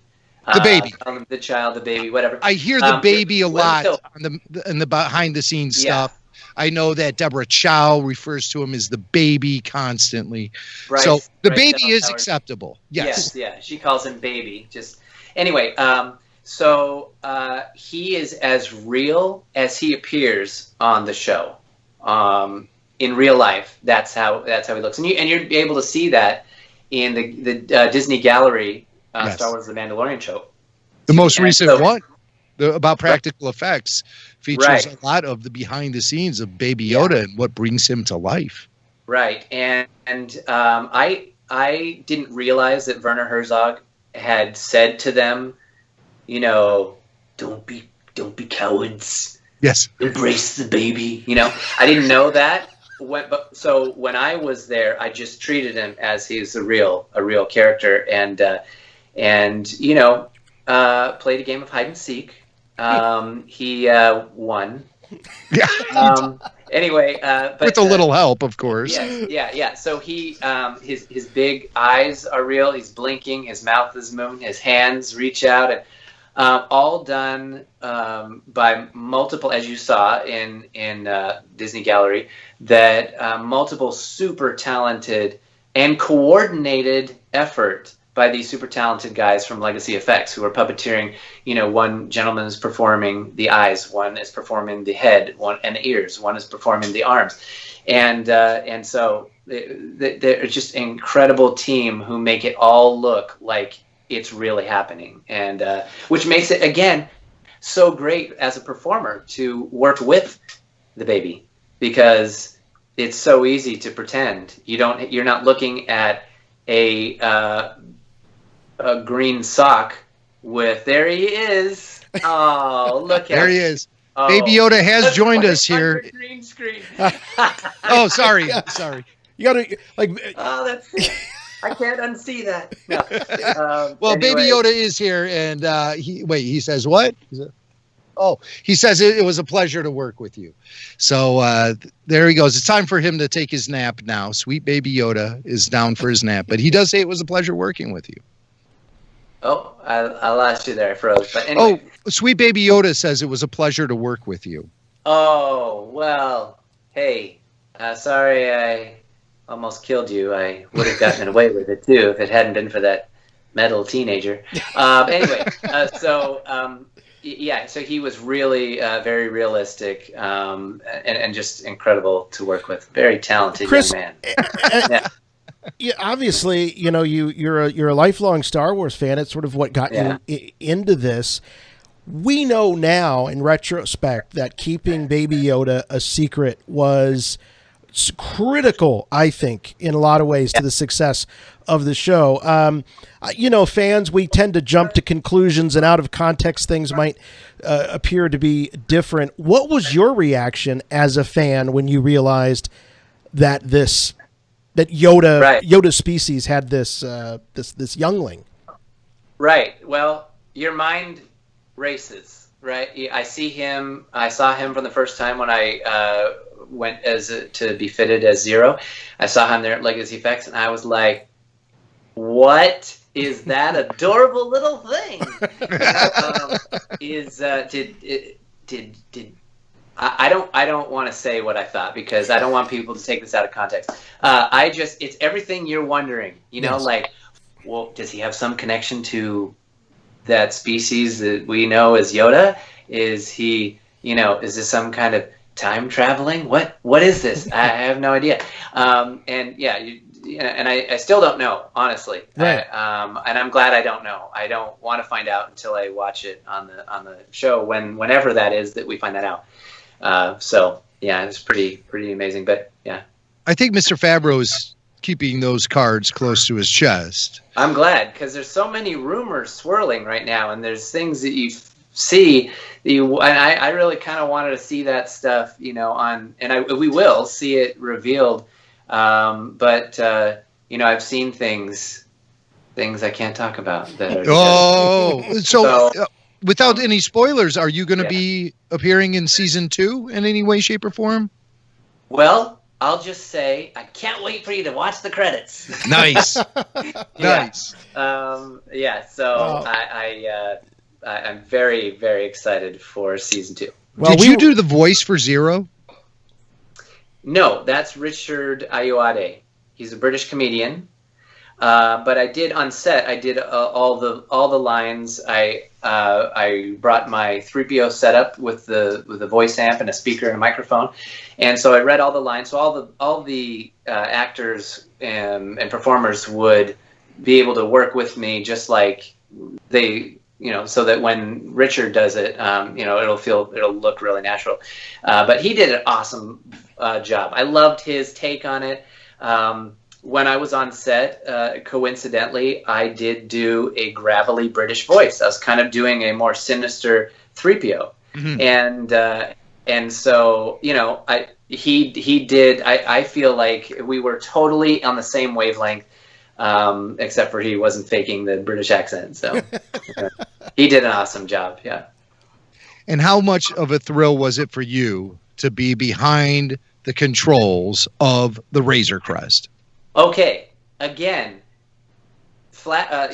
The baby. Called him the child, the baby, whatever. I hear the baby a lot in the behind the scenes stuff. I know that Deborah Chow refers to him as the baby constantly. Right. So the baby is acceptable. Yes. Yeah. She calls him baby. Anyway. So he is as real as he appears on the show. In real life, that's how he looks, and you're able to see that in the Disney Gallery Star Wars: The Mandalorian show. The most recent one, about practical effects. Features a lot of the behind the scenes of Baby Yoda and what brings him to life. Right, and I didn't realize that Werner Herzog had said to them, don't be cowards. Yes, embrace the baby. I didn't know that. So when I was there, I just treated him as he's a real character, and played a game of hide and seek. He won. Anyway, but with a little help, of course. Yeah. So he, his big eyes are real. He's blinking. His mouth is moving. His hands reach out, and all done by multiple, as you saw in Disney Gallery, that multiple super talented and coordinated effort by these super talented guys from Legacy Effects who are puppeteering. One gentleman is performing the eyes, one is performing the head, and the ears, one is performing the arms, and so they're just an incredible team who make it all look like it's really happening, and which makes it again so great as a performer to work with the baby, because it's so easy to pretend. You're not looking at a green sock with, there he is. Oh, look at there he is. Oh. Baby Yoda has joined us here. Green screen. Oh, sorry. You gotta Oh, that's. I can't unsee that. No. Well, anyway. Baby Yoda is here, and he says what? He says it was a pleasure to work with you. So there he goes. It's time for him to take his nap now. Sweet Baby Yoda is down for his nap, but he does say it was a pleasure working with you. Oh, I lost you there, froze. But anyway. Sweet Baby Yoda says it was a pleasure to work with you. Oh, well, hey, sorry I almost killed you. I would have gotten away with it, too, if it hadn't been for that metal teenager. Anyway, so he was really very realistic and just incredible to work with. Very talented Chris, young man. Yeah, obviously, you're a lifelong Star Wars fan. It's sort of what got you into this. We know now, in retrospect, that keeping Baby Yoda a secret was critical, I think, in a lot of ways to the success of the show. Fans, we tend to jump to conclusions, and out of context, things might appear to be different. What was your reaction as a fan when you realized that Yoda species had this youngling? Right. Well, your mind races, right? I saw him from the first time when I went to be fitted as Zero. I saw him there at Legacy Effects, and I was like, what is that adorable little thing? I don't want to say what I thought, because I don't want people to take this out of context. It's everything you're wondering, Yes. like, well, does he have some connection to that species that we know as Yoda? Is he, is this some kind of time traveling? What is this? I have no idea. And I still don't know, honestly. Right. And I'm glad I don't know. I don't want to find out until I watch it on the show, whenever that is that we find that out. So yeah, it's pretty amazing. But yeah, I think Mr. Favreau is keeping those cards close to his chest. I'm glad, because there's so many rumors swirling right now, and there's things that you see. And I really kind of wanted to see that stuff, we will see it revealed. But I've seen things I can't talk about. That are, without any spoilers, are you going to be appearing in season 2 in any way, shape, or form? Well, I'll just say I can't wait for you to watch the credits. Nice. Nice. So I'm very, very excited for season 2. Well, Did you do the voice for Zero? No, that's Richard Ayoade. He's a British comedian. But I did on set. I did all the lines. I brought my 3PO setup with the voice amp and a speaker and a microphone, and so I read all the lines. So all the actors and performers would be able to work with me, just like they, so that when Richard does it, it'll look really natural. But he did an awesome job. I loved his take on it. When I was on set, coincidentally, I did do a gravelly British voice. I was kind of doing a more sinister 3PO. Mm-hmm. And so, he did, I feel like we were totally on the same wavelength, except for he wasn't faking the British accent. So he did an awesome job. Yeah. And how much of a thrill was it for you to be behind the controls of the Razor Crest? Okay, again, flashback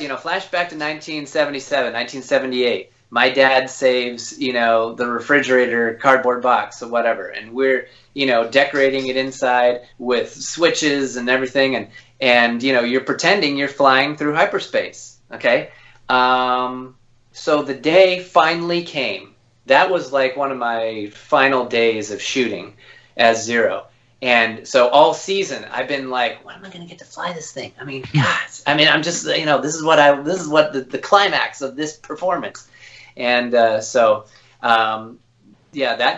to 1977, 1978. My dad saves, the refrigerator cardboard box or whatever, and we're, decorating it inside with switches and everything, and you're pretending you're flying through hyperspace. Okay, so the day finally came. That was like one of my final days of shooting as Zero. And so all season I've been like, when am I going to get to fly this thing? I mean, gosh, I'm just, this is what the climax of this performance. And that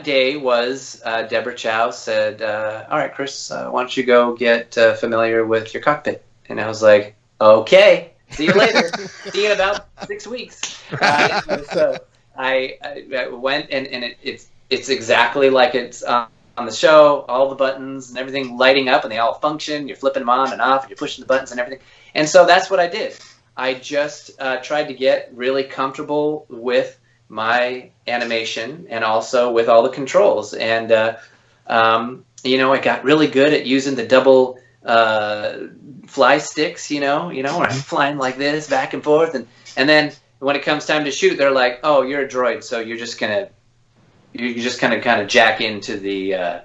day was, Deborah Chow said, all right, Chris, why don't you go get familiar with your cockpit? And I was like, okay, see you later. See you in about 6 weeks. So I went, and it's exactly like it's on the show, all the buttons and everything lighting up, and they all function. You're flipping them on and off, and you're pushing the buttons and everything. And so that's what I did. I just tried to get really comfortable with my animation and also with all the controls. And I got really good at using the double fly sticks. Where I'm flying like this back and forth, and then when it comes time to shoot, they're like, "Oh, you're a droid, so you're just gonna." You just kind of jack into the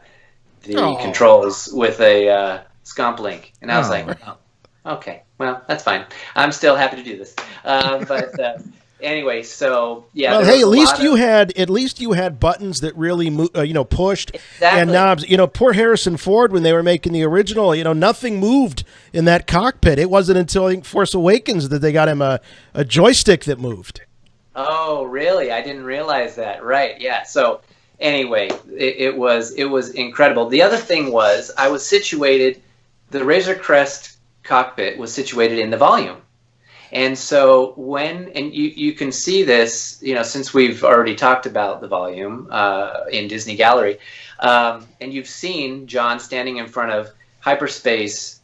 controls with a scomp link, and I was like, oh, okay, well, that's fine. I'm still happy to do this. But anyway, so yeah. Well, hey, at least you had buttons that really pushed, exactly. And knobs. Poor Harrison Ford, when they were making the original, nothing moved in that cockpit. It wasn't until I think Force Awakens that they got him a joystick that moved. Oh, really? I didn't realize that. Right, yeah. So Anyway, it was incredible. The other thing was I was situated. The Razor Crest cockpit was situated in the volume. And so you can see this, since we've already talked about the volume in Disney Gallery, and you've seen John standing in front of hyperspace,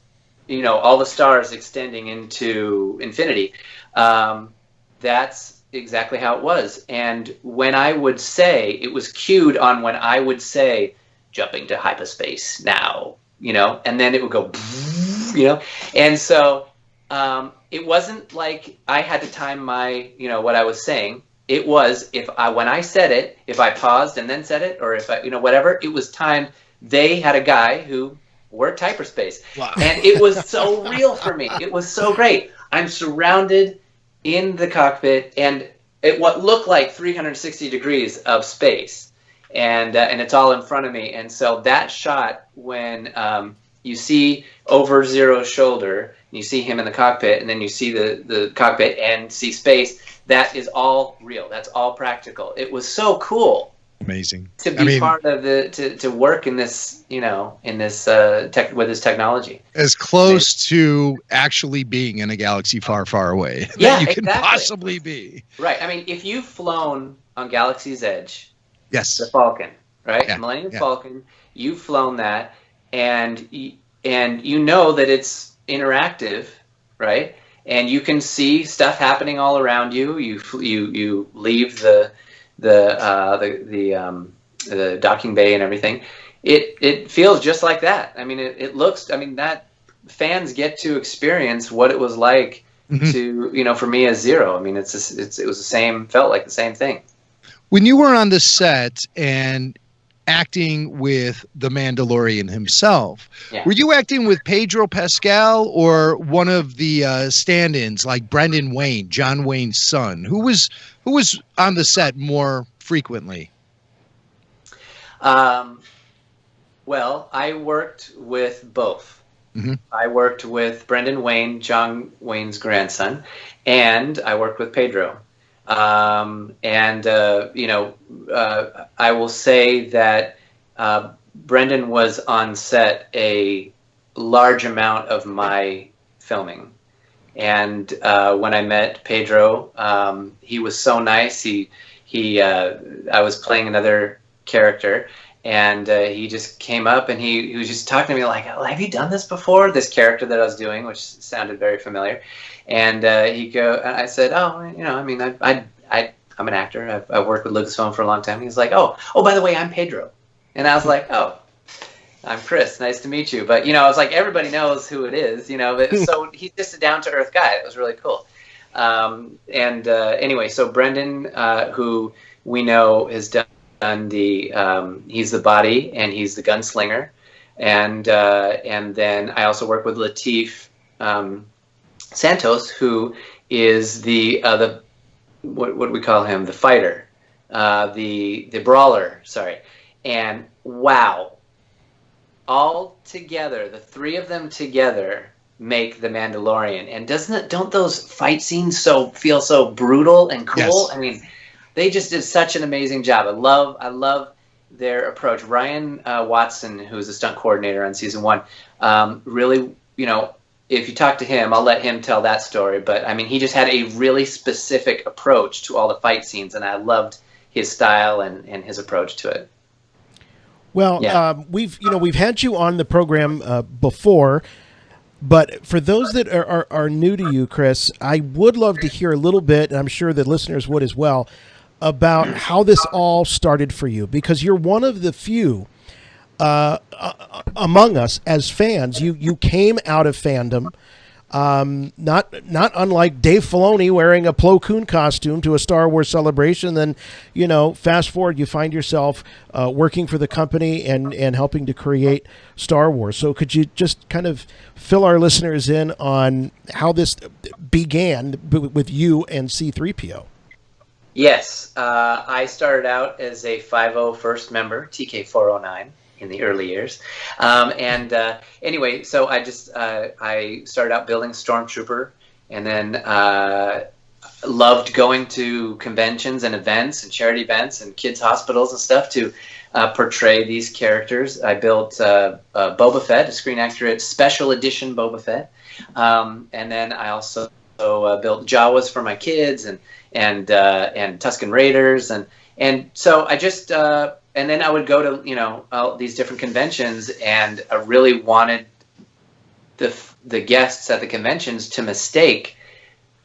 all the stars extending into infinity. That's exactly how it was. And when I would say, it was cued on when I would say, jumping to hyperspace now, and then it would go, and so it wasn't like I had to time my, what I was saying. It was when I said it, if I paused and then said it, or if I, whatever, it was timed. They had a guy who worked hyperspace. Wow. And it was so real for me. It was so great. I'm surrounded in the cockpit and what looked like 360 degrees of space. And it's all in front of me. And so that shot when you see over Zero's shoulder, you see him in the cockpit, and then you see the cockpit and see space. That is all real. That's all practical. It was so cool. Amazing to be part of to work in this, with this technology. As close to actually being in a galaxy far, far away that you can possibly be. Right. I mean, if you've flown on Galaxy's Edge, yes, the Falcon, right, yeah. Millennium Falcon, you've flown that, and you know that it's interactive, right? And you can see stuff happening all around you. You leave the docking bay and everything. It feels just like that. I mean, it looks. I mean, that fans get to experience what it was like to for me as Zero. I mean, it was the same. Felt like the same thing. When you were on the set and acting with the Mandalorian himself, were you acting with Pedro Pascal or one of the stand-ins like Brendan Wayne, John Wayne's son? Who was on the set more frequently? Well, I worked with both. Mm-hmm. I worked with Brendan Wayne, John Wayne's grandson, and I worked with Pedro. I will say that Brendan was on set a large amount of my filming. And when I met Pedro, he was so nice. I was playing another character, and he just came up and he was just talking to me like, oh, have you done this before? This character that I was doing, which sounded very familiar. And I said, oh, I mean, I'm an actor. I've worked with Lucasfilm for a long time. He's like, oh, by the way, I'm Pedro. And I was like, oh, I'm Chris. Nice to meet you. But, I was like, everybody knows who it is, But, so he's just a down-to-earth guy. It was really cool. Anyway, so Brendan, who we know has done he's the body and he's the gunslinger. And then I also work with Lateef Santos, who is the what do we call him? The fighter, the brawler. Sorry, and wow, all together, the three of them together make the Mandalorian. And don't those fight scenes feel so brutal and cool? Yes. I mean, they just did such an amazing job. I love their approach. Ryan Watson, who is a stunt coordinator on season 1, really, if you talk to him, I'll let him tell that story. But I mean, he just had a really specific approach to all the fight scenes, and I loved his style and his approach to it. Well, we've had you on the program before, but for those that are new to you, Chris, I would love to hear a little bit, and I'm sure the listeners would as well, about how this all started for you, because you're one of the few among us as fans. You came out of fandom, not unlike Dave Filoni wearing a Plo Koon costume to a Star Wars celebration. Then, fast forward, you find yourself working for the company and helping to create Star Wars. So could you just kind of fill our listeners in on how this began with you and C-3PO? Yes, I started out as a 501st member, TK409. In the early years. Anyway, so I started out building Stormtrooper, and then loved going to conventions and events and charity events and kids' hospitals and stuff to portray these characters. I built Boba Fett, a screen accurate special edition Boba Fett, and then I also built Jawas for my kids and Tusken Raiders and so I just and then I would go to all these different conventions, and I really wanted the guests at the conventions to mistake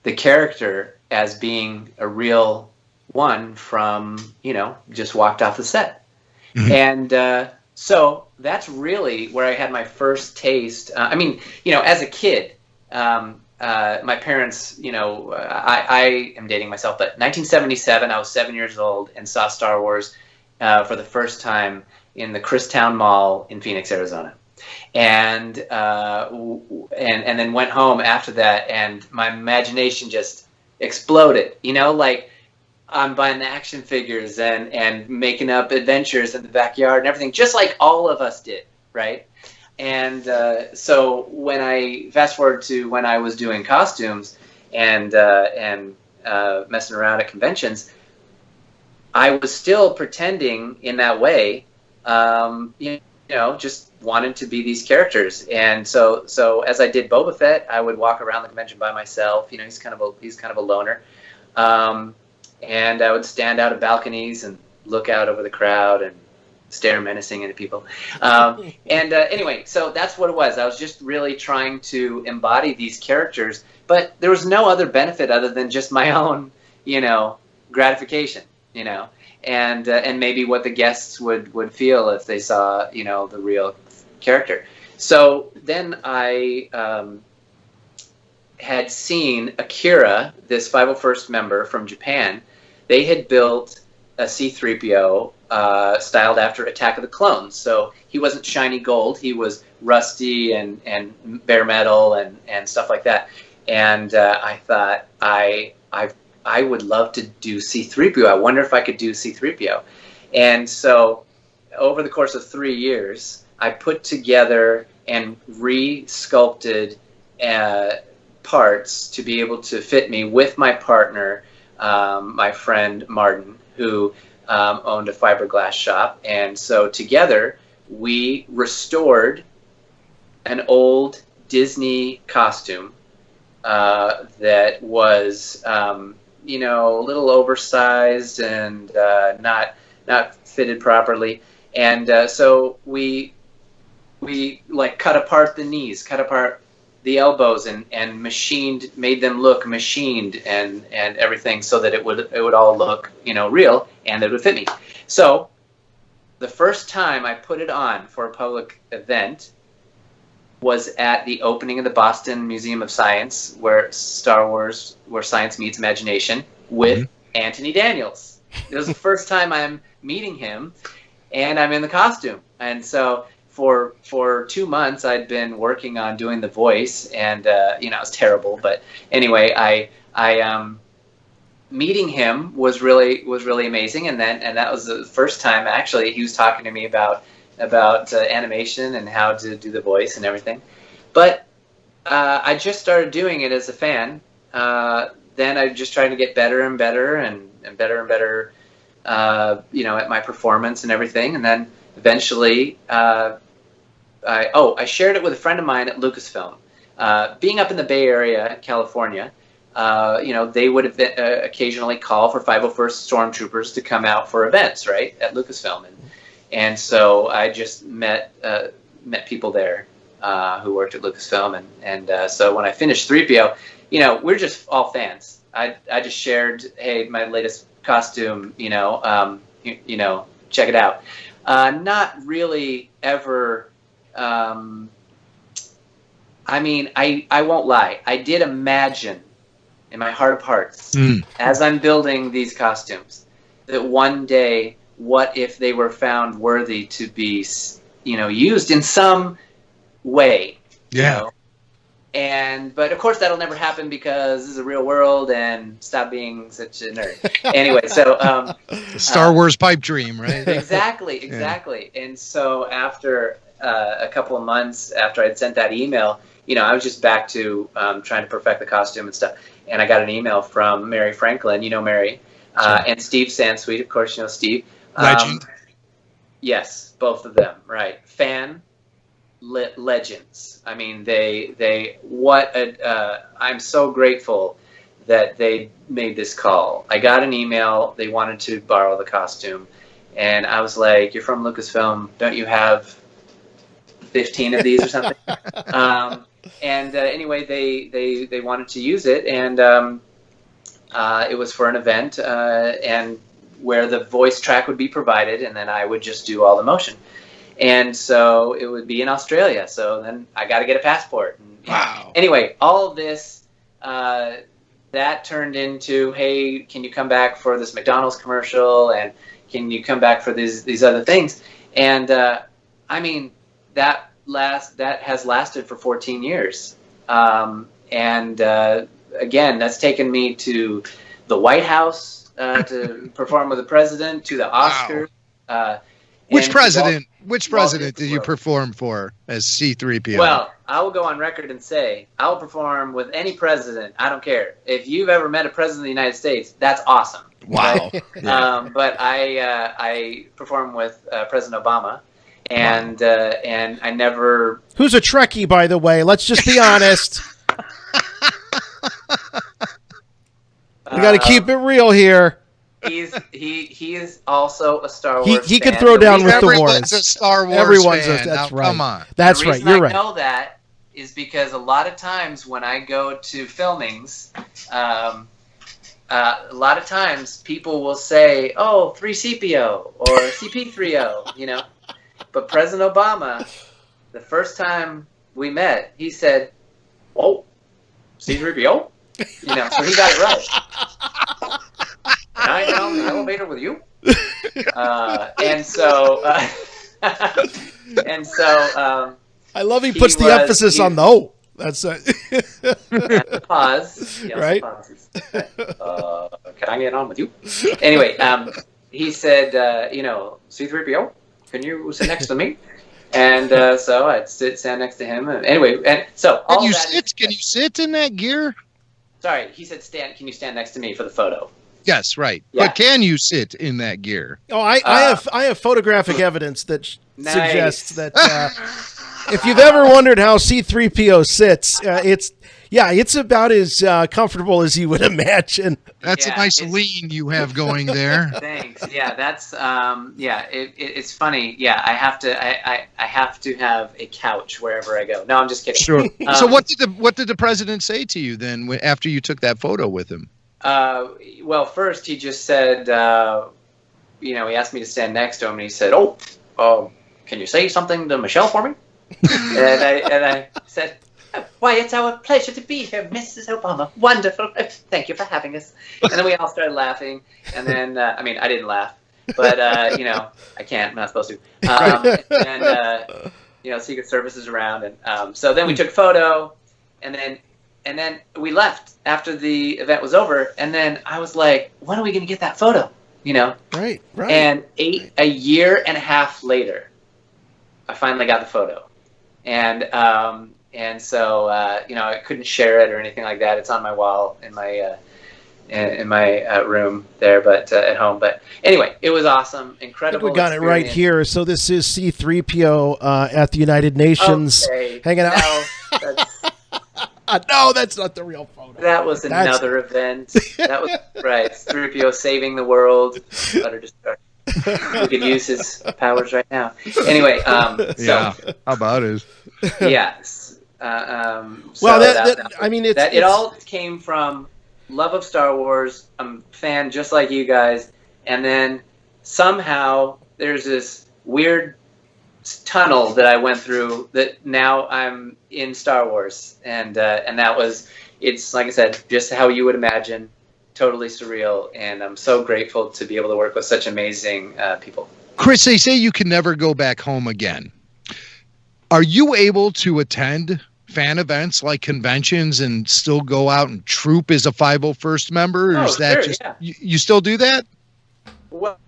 the character as being a real one from just walked off the set. Mm-hmm. And so that's really where I had my first taste. As a kid, my parents, I am dating myself, but 1977, I was 7 years old and saw Star Wars for the first time in the Christown Mall in Phoenix, Arizona. And then went home after that, and my imagination just exploded. Like I'm buying the action figures and making up adventures in the backyard and everything, just like all of us did, right? And so when I fast forward to when I was doing costumes and messing around at conventions, I was still pretending in that way, just wanted to be these characters. And so as I did Boba Fett, I would walk around the convention by myself. He's kind of a loner, and I would stand out at balconies and look out over the crowd and stare menacing into people. Anyway, so that's what it was. I was just really trying to embody these characters, but there was no other benefit other than just my own, gratification, and maybe what the guests would feel if they saw, the real character. So then I had seen Akira, this 501st member from Japan. They had built a C-3PO styled after Attack of the Clones. So he wasn't shiny gold. He was rusty and bare metal and stuff like that. And I thought, I would love to do C-3PO. I wonder if I could do C-3PO. And so over the course of 3 years, I put together and re-sculpted parts to be able to fit me with my partner, my friend Martin, who owned a fiberglass shop. And so together we restored an old Disney costume that was a little oversized and not fitted properly. And so we like cut apart the knees, cut apart the elbows, and made them look machined and everything, so that it would all look real, and it would fit me. So the first time I put it on for a public event was at the opening of the Boston Museum of Science, where science meets imagination, with Anthony Daniels. It was the first time I'm meeting him, and I'm in the costume. And so for 2 months, I'd been working on doing the voice, and it was terrible. But anyway, I meeting him was really amazing, and that was the first time actually he was talking to me about animation and how to do the voice and everything. But I just started doing it as a fan. Then I just tried to get better and better and better and better, at my performance and everything. And then eventually, I shared it with a friend of mine at Lucasfilm. Being up in the Bay Area, California, they would occasionally call for 501st Stormtroopers to come out for events, right, at Lucasfilm. And so I just met people there who worked at Lucasfilm, and so when I finished 3PO, we're just all fans. I just shared, hey, my latest costume, check it out. Not really ever. I won't lie. I did imagine in my heart of hearts, as I'm building these costumes, that one day, what if they were found worthy to be, used in some way? Yeah. But of course that'll never happen, because this is a real world, and stop being such a nerd. Anyway, so the Star Wars pipe dream, right? Exactly. Yeah. And so after a couple of months after I'd sent that email, I was just back to trying to perfect the costume and stuff. And I got an email from Mary Franklin, Mary, Sure. and Steve Sansweet, of course, Steve. Legend. Yes, both of them, right. Legends. I mean, I'm so grateful that they made this call. I got an email. They wanted to borrow the costume. And I was like, you're from Lucasfilm. Don't you have 15 of these or something? Anyway, they wanted to use it. And it was for an event and where the voice track would be provided. And then I would just do all the motion. And so it would be in Australia. So then I got to get a passport. And, Wow. Anyway, all of this, that turned into, hey, can you come back for this McDonald's commercial? And can you come back for these other things? And I mean, that has lasted for 14 years. Again, that's taken me to the White House to perform with the president, to the Oscars. Wow. Which president did you perform for as C-3PO? Well, I will go on record and say I will perform with any president. I don't care. If you've ever met a president of the United States, that's awesome. Wow. Right? But I performed with President Obama, and I never. Who's a Trekkie, by the way? Let's just be honest. We got to keep it real here. He is also a Star Wars. He fan. could throw down with the Everyone's wars. a Star Wars Everyone's fan. that's Now, right. Come on. That's the right. reason You're I right. know that is because a lot of times when I go to filmings, a lot of times people will say, "Oh, 3CPO or CP3O," But President Obama, the first time we met, he said, "Oh, C3PO," so he got it right. Can I get on the elevator with you? I love he puts the emphasis on the "oh." That's pause. Right. Can I get on with you? Anyway, he said, C3PO, can you sit next to me? And so I'd stand next to him. And anyway, and so all Can you that sit? Can you sit in that gear? Sorry, he said, can you stand next to me for the photo? Yes, right. Yeah. But can you sit in that gear? Oh, I have photographic evidence that Nice. suggests that if you've ever wondered how C-3PO sits, it's about as comfortable as you would imagine. That's a nice lean you have going there. Thanks. Yeah, that's it's funny. Yeah, I have to have a couch wherever I go. No, I'm just kidding. Sure. So what did the president say to you then after you took that photo with him? Well, first he just said, he asked me to stand next to him, and he said, "Oh, can you say something to Michelle for me?" and I said, "Why, it's our pleasure to be here, Mrs. Obama. Wonderful. Thank you for having us." And then we all started laughing. And then, I didn't laugh, but I can't. I'm not supposed to. Secret Service is around, and so then we took a photo, and then we left after the event was over. And then I was like, "When are we going to get that photo?" Right. And a year and a half later, I finally got the photo. And so I couldn't share it or anything like that. It's on my wall in my room there, but at home. But anyway, it was awesome, incredible. We got it right here. So this is C-3PO at the United Nations hanging out. No, that's not the real photo. That was another event. That was right. 3PO saving the world. Utter destruction. We could use his powers right now. Anyway, how about it? Yes. It all came from love of Star Wars. I'm a fan just like you guys, and then somehow there's this weird tunnel that I went through that now I'm in Star Wars, and it's like I said, just how you would imagine. Totally surreal, and I'm so grateful to be able to work with such amazing people. Chris, they say you can never go back home again. Are you able to attend fan events like conventions and still go out and troop as a 501st member? Or is that sure, just yeah. you still do that? Well,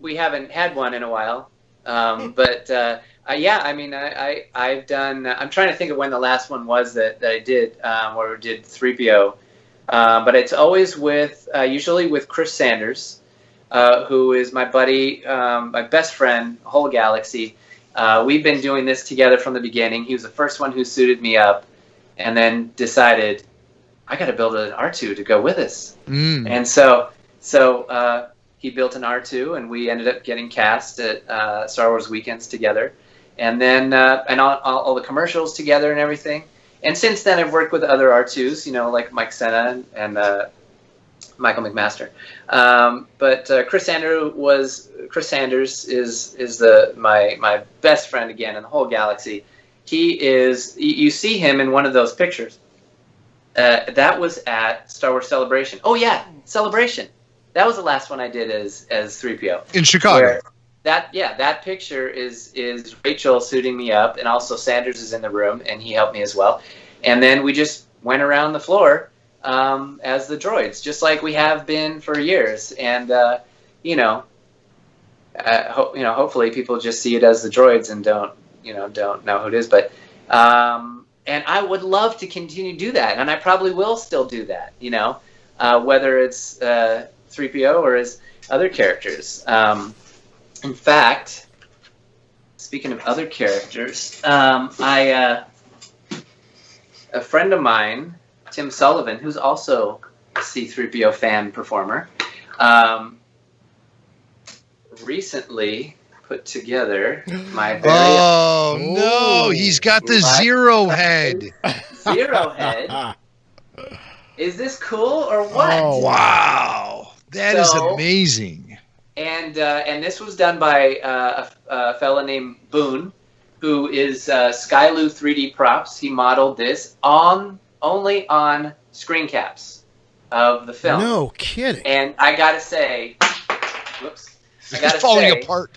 we haven't had one in a while, Yeah, I mean, I've done. I'm trying to think of when the last one was that I did, where we did 3PO. But it's always with, usually with Chris Sanders, who is my buddy, my best friend, whole galaxy. We've been doing this together from the beginning. He was the first one who suited me up, and then decided I got to build an R2 to go with us. And so he built an R2, and we ended up getting cast at Star Wars weekends together, and then and all the commercials together and everything. And since then, I've worked with other R2s, like Mike Senna and Michael McMaster. But Chris Sanders is my best friend again in the whole galaxy. He is. You see him in one of those pictures. That was at Star Wars Celebration. Oh yeah, Celebration. That was the last one I did as 3PO in Chicago. That picture is Rachel suiting me up, and also Sanders is in the room, and he helped me as well. And then we just went around the floor as the droids, just like we have been for years. And hopefully people just see it as the droids and don't know who it is. But and I would love to continue to do that, and I probably will still do that. Whether it's 3PO or as other characters. In fact, speaking of other characters, a friend of mine, Tim Sullivan, who's also a C-3PO fan performer, recently put together my very... Oh, no, he's got the Zero head. Zero head? Is this cool or what? Oh, wow. That is amazing. And this was done by a fella named Boone, who is Skylu 3D Props. He modeled this only on screen caps of the film. No kidding. And I gotta say, whoops, It's falling apart.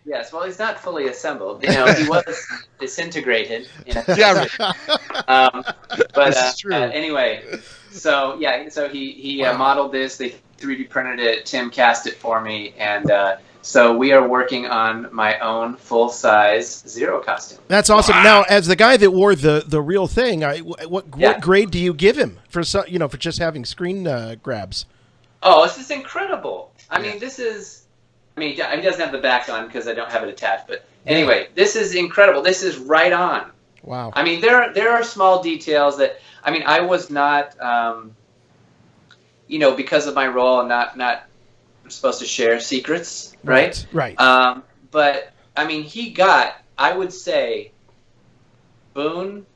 Yes, well, he's not fully assembled. He was disintegrated. Yeah, But anyway, so he modeled this. They 3D printed it. Tim cast it for me, and so we are working on my own full-size Zero costume. That's awesome. Wow. Now, as the guy that wore the real thing, what grade do you give him for for just having screen grabs? Oh, this is incredible. I mean, this is. I mean, he doesn't have the back on because I don't have it attached. But anyway, this is incredible. This is right on. Wow. I mean, there are small details that. I mean, I was not. Because of my role, I'm not supposed to share secrets, right? Right. But I mean, he got. I would say, Boone,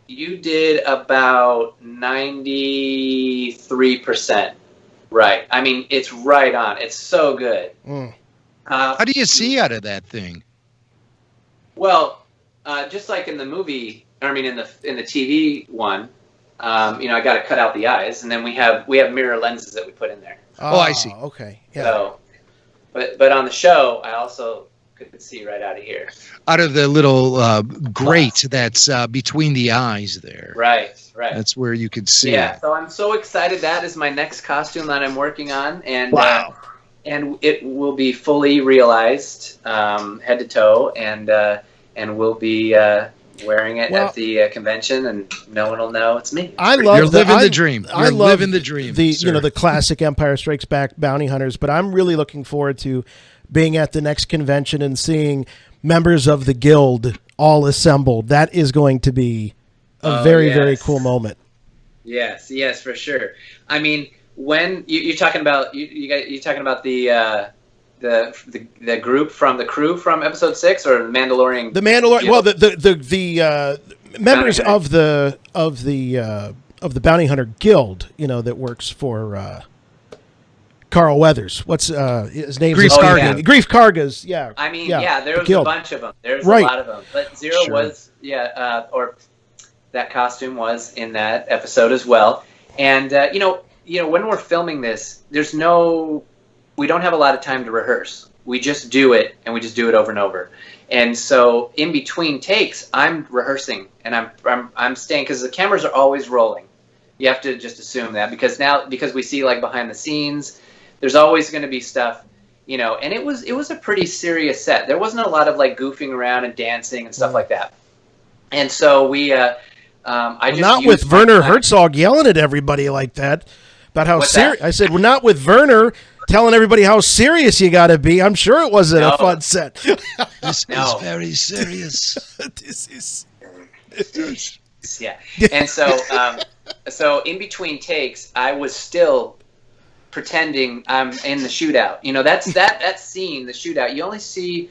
you did about 93%. Right. I mean, it's right on. It's so good. How do you see out of that thing? Well, just like in the movie, in the TV one, I got to cut out the eyes, and then we have mirror lenses that we put in there. Oh, I see. Okay. Yeah. So, but on the show, I also could see right out of here. Out of the little grate that's between the eyes there. Right. That's where you could see. Yeah. So I'm so excited. That is my next costume that I'm working on, and and it will be fully realized, head to toe, and we'll be wearing it at the convention, and no one will know it's me. You're living the dream. You're living the dream. The classic Empire Strikes Back bounty hunters, but I'm really looking forward to being at the next convention and seeing members of the guild all assembled. That is going to be a very cool moment. Yes, for sure. I mean, when you're talking about you're talking about the group from the crew from episode 6 or the Mandalorian. The Mandalorian. Well, the members of the bounty hunter guild, that works for Carl Weathers. What's his name? Grief Karga. Grief Kargas. Yeah. I mean, there was a bunch of them. There's a lot of them, but Zero was or that costume was in that episode as well. And when we're filming this, we don't have a lot of time to rehearse. We just do it, and we just do it over and over. And so in between takes, I'm rehearsing, and I'm staying, because the cameras are always rolling. You have to just assume that, because we see like behind the scenes, there's always going to be stuff, and it was a pretty serious set. There wasn't a lot of like goofing around and dancing and stuff like that. And so we, I just not with Werner Herzog yelling at everybody like that about how serious. I said, we're not with Werner telling everybody how serious you got to be. I'm sure it wasn't a fun set. This is very serious. This is. Yeah. And so, so in between takes, I was still pretending I'm in the shootout. That's that scene, the shootout. You only see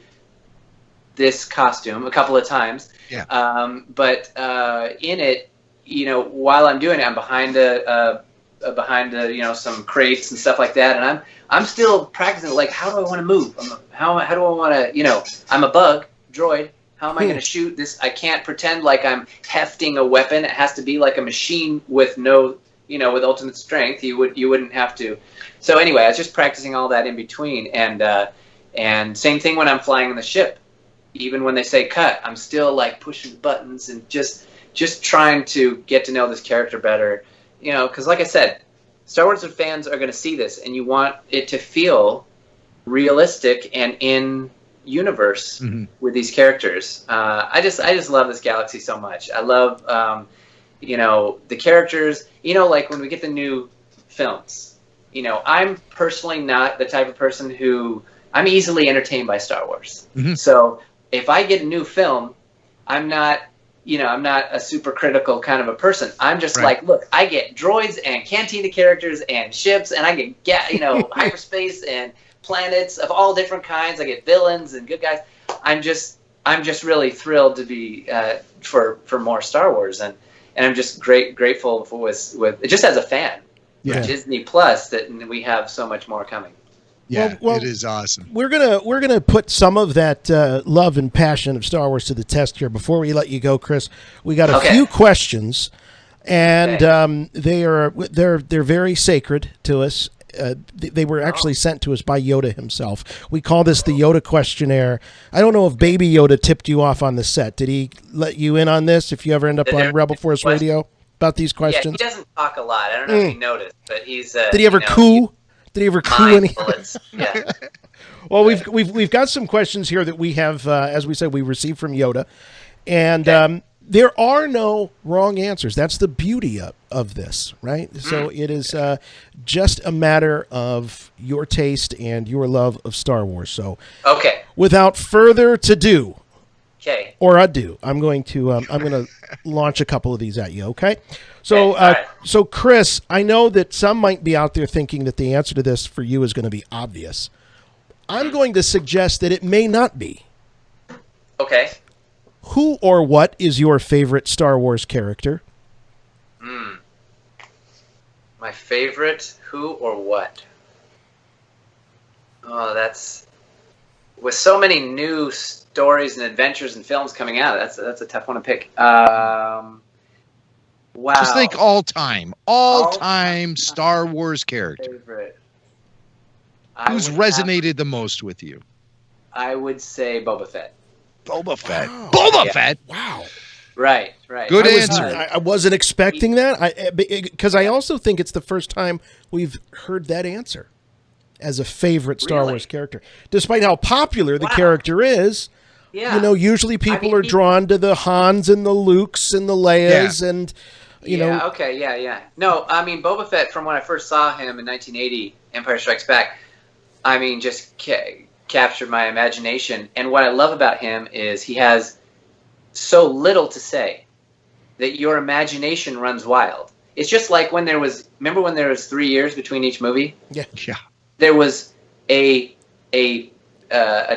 this costume a couple of times. Yeah. But in it, while I'm doing it, I'm behind some crates and stuff like that, and I'm still practicing. Like, how do I want to move? How do I want to? I'm a bug droid. How am I going to shoot this? I can't pretend like I'm hefting a weapon. It has to be like a machine with no, with ultimate strength. You wouldn't have to. So anyway, I was just practicing all that in between, and same thing when I'm flying in the ship. Even when they say cut, I'm still like pushing buttons and just trying to get to know this character better. Because like I said, Star Wars fans are going to see this, and you want it to feel realistic and in universe with these characters. I just love this galaxy so much. I love the characters. Like when we get the new films. I'm personally not the type of person who I'm easily entertained by Star Wars. So if I get a new film, I'm not a super critical kind of a person. I'm just like, look, I get droids and cantina characters and ships, and I get hyperspace and planets of all different kinds. I get villains and good guys. I'm just really thrilled to be for more Star Wars, and I'm just grateful with just as a fan. Yeah. Disney Plus that we have so much more coming. Yeah, well, it is awesome. We're gonna put some of that love and passion of Star Wars to the test here. Before we let you go, Chris, we got a few questions, and they're very sacred to us. They were actually sent to us by Yoda himself. We call this the Yoda Questionnaire. I don't know if Baby Yoda tipped you off on the set. Did he let you in on this? If you ever end up on Rebel Force Radio about these questions? Yeah, he doesn't talk a lot. I don't know if you noticed, but he's. Did he ever coo? Did he ever coo any? Yeah. Well, we've got some questions here that we have, as we said, we received from Yoda, and there are no wrong answers. That's the beauty of this, right? So it is just a matter of your taste and your love of Star Wars. So, without further ado, I'm going to launch a couple of these at you. Okay. So, so Chris, I know that some might be out there thinking that the answer to this for you is going to be obvious. I'm going to suggest that it may not be. Okay. Who or what is your favorite Star Wars character? My favorite, who or what? Oh, that's with so many new stories and adventures and films coming out. That's a tough one to pick. Wow. Just think all time Star Wars character. Favorite. Who's resonated the most with you? I would say Boba Fett. Boba Fett. Wow. Boba Fett. Wow. Right. Good answer. I wasn't expecting that. Because I also think it's the first time we've heard that answer as a favorite Star Wars character. Despite how popular the character is, usually people are drawn to the Hans and the Lukes and the Leias and know. Okay. No, I mean, Boba Fett, from when I first saw him in 1980, Empire Strikes Back, I mean, just captured my imagination. And what I love about him is he has so little to say that your imagination runs wild. It's just like when remember when there was 3 years between each movie? Yeah. There was a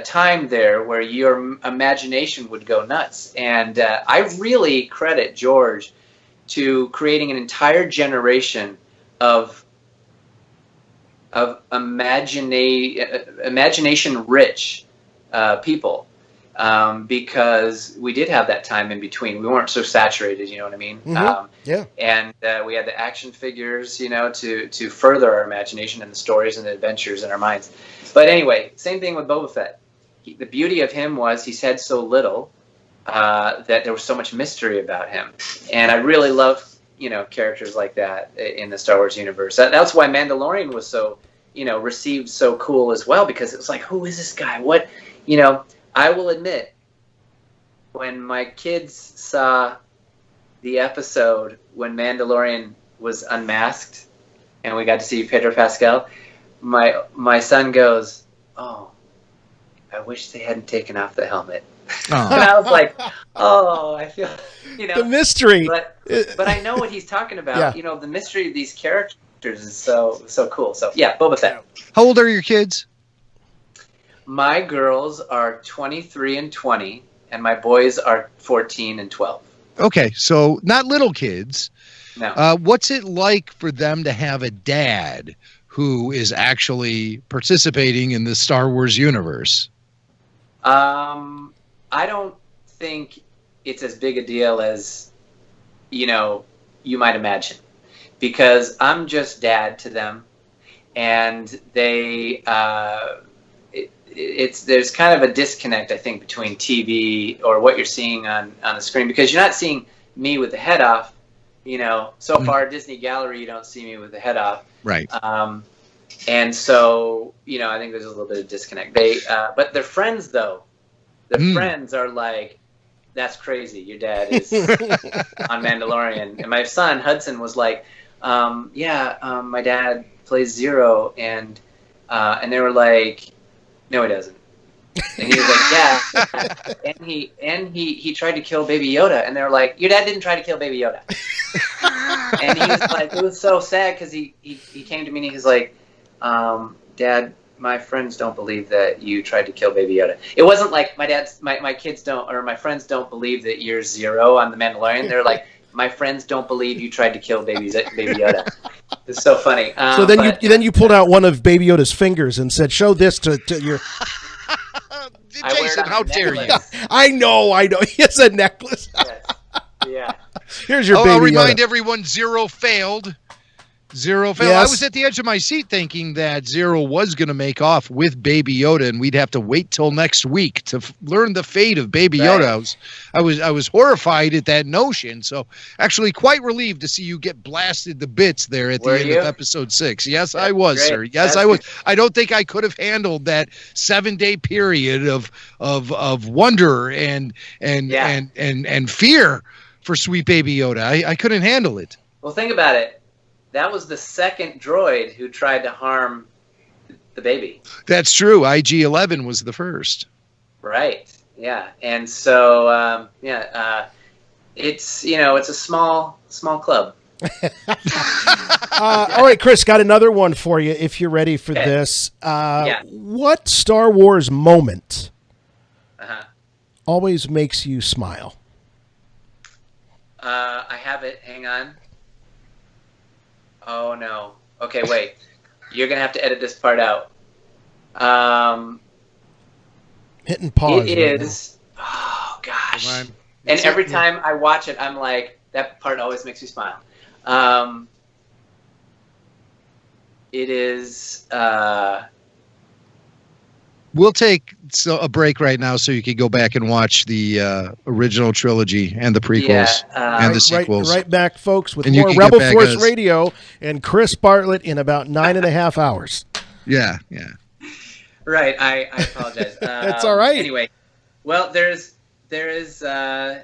time there where your imagination would go nuts. And I really credit George to creating an entire generation of imagination-rich people, because we did have that time in between. We weren't so saturated, you know what I mean? And we had the action figures, to further our imagination and the stories and the adventures in our minds. But anyway, same thing with Boba Fett. The beauty of him was he said so little that there was so much mystery about him. And I really love, characters like that in the Star Wars universe. That's why Mandalorian was so received so cool as well, because it was like, who is this guy? What, I will admit, when my kids saw the episode when Mandalorian was unmasked and we got to see Pedro Pascal, my son goes, "Oh, I wish they hadn't taken off the helmet." And I was like, "Oh, I feel, the mystery." But I know what he's talking about. Yeah. The mystery of these characters is so cool. So yeah, Boba Fett. How old are your kids? My girls are 23 and 20, and my boys are 14 and 12. Okay, so not little kids. No. What's it like for them to have a dad who is actually participating in the Star Wars universe? I don't think it's as big a deal as, you might imagine, because I'm just dad to them, and they, there's kind of a disconnect, I think, between TV or what you're seeing on the screen, because you're not seeing me with the head off. So far, Disney Gallery, you don't see me with the head off. Right. And so, I think there's a little bit of disconnect. But their friends, though, friends are like, "That's crazy. Your dad is on Mandalorian." And my son, Hudson, was like, my dad plays Zero. And they were like, "No, he doesn't." And he was like, "Yeah." And he tried to kill Baby Yoda. And they were like, "Your dad didn't try to kill Baby Yoda." And he was like, it was so sad, because he came to me and he was like, "Dad, my friends don't believe that you tried to kill Baby Yoda." It wasn't like my kids don't, or my friends don't believe that you're Zero on The Mandalorian. They're like, "My friends don't believe you tried to kill Baby Yoda." It's so funny. So then you pulled out one of Baby Yoda's fingers and said, "Show this to your." Jason, how dare you? I know. He has a necklace. Yes. Yeah. Here's your Baby I'll remind Yoda. everyone, Zero failed. Yes. I was at the edge of my seat thinking that Zero was going to make off with Baby Yoda, and we'd have to wait till next week to learn the fate of Baby Yoda. I was horrified at that notion. So actually quite relieved to see you get blasted to bits there at the end of episode 6. Yes, I was, great. sir. Yes, I was. I don't think I could have handled that 7-day period of wonder and fear for sweet Baby Yoda. I couldn't handle it. Well, think about it. That was the second droid who tried to harm the baby. That's true. IG-11 was the first. Right. Yeah. And so, it's it's a small club. All right, Chris, got another one for you if you're ready for this. What Star Wars moment always makes you smile? I have it. Hang on. Oh, no. Okay, wait. You're going to have to edit this part out. Hitting pause. It is. Oh, gosh. And every time I watch it, I'm like, that part always makes me smile. It is. We'll take a break right now so you can go back and watch the original trilogy and the prequels and the sequels. Right back, folks, with more Rebel Force Radio and Chris Bartlett in about 9.5 hours. Yeah. Right, I apologize. That's all right. Anyway, well, there is. I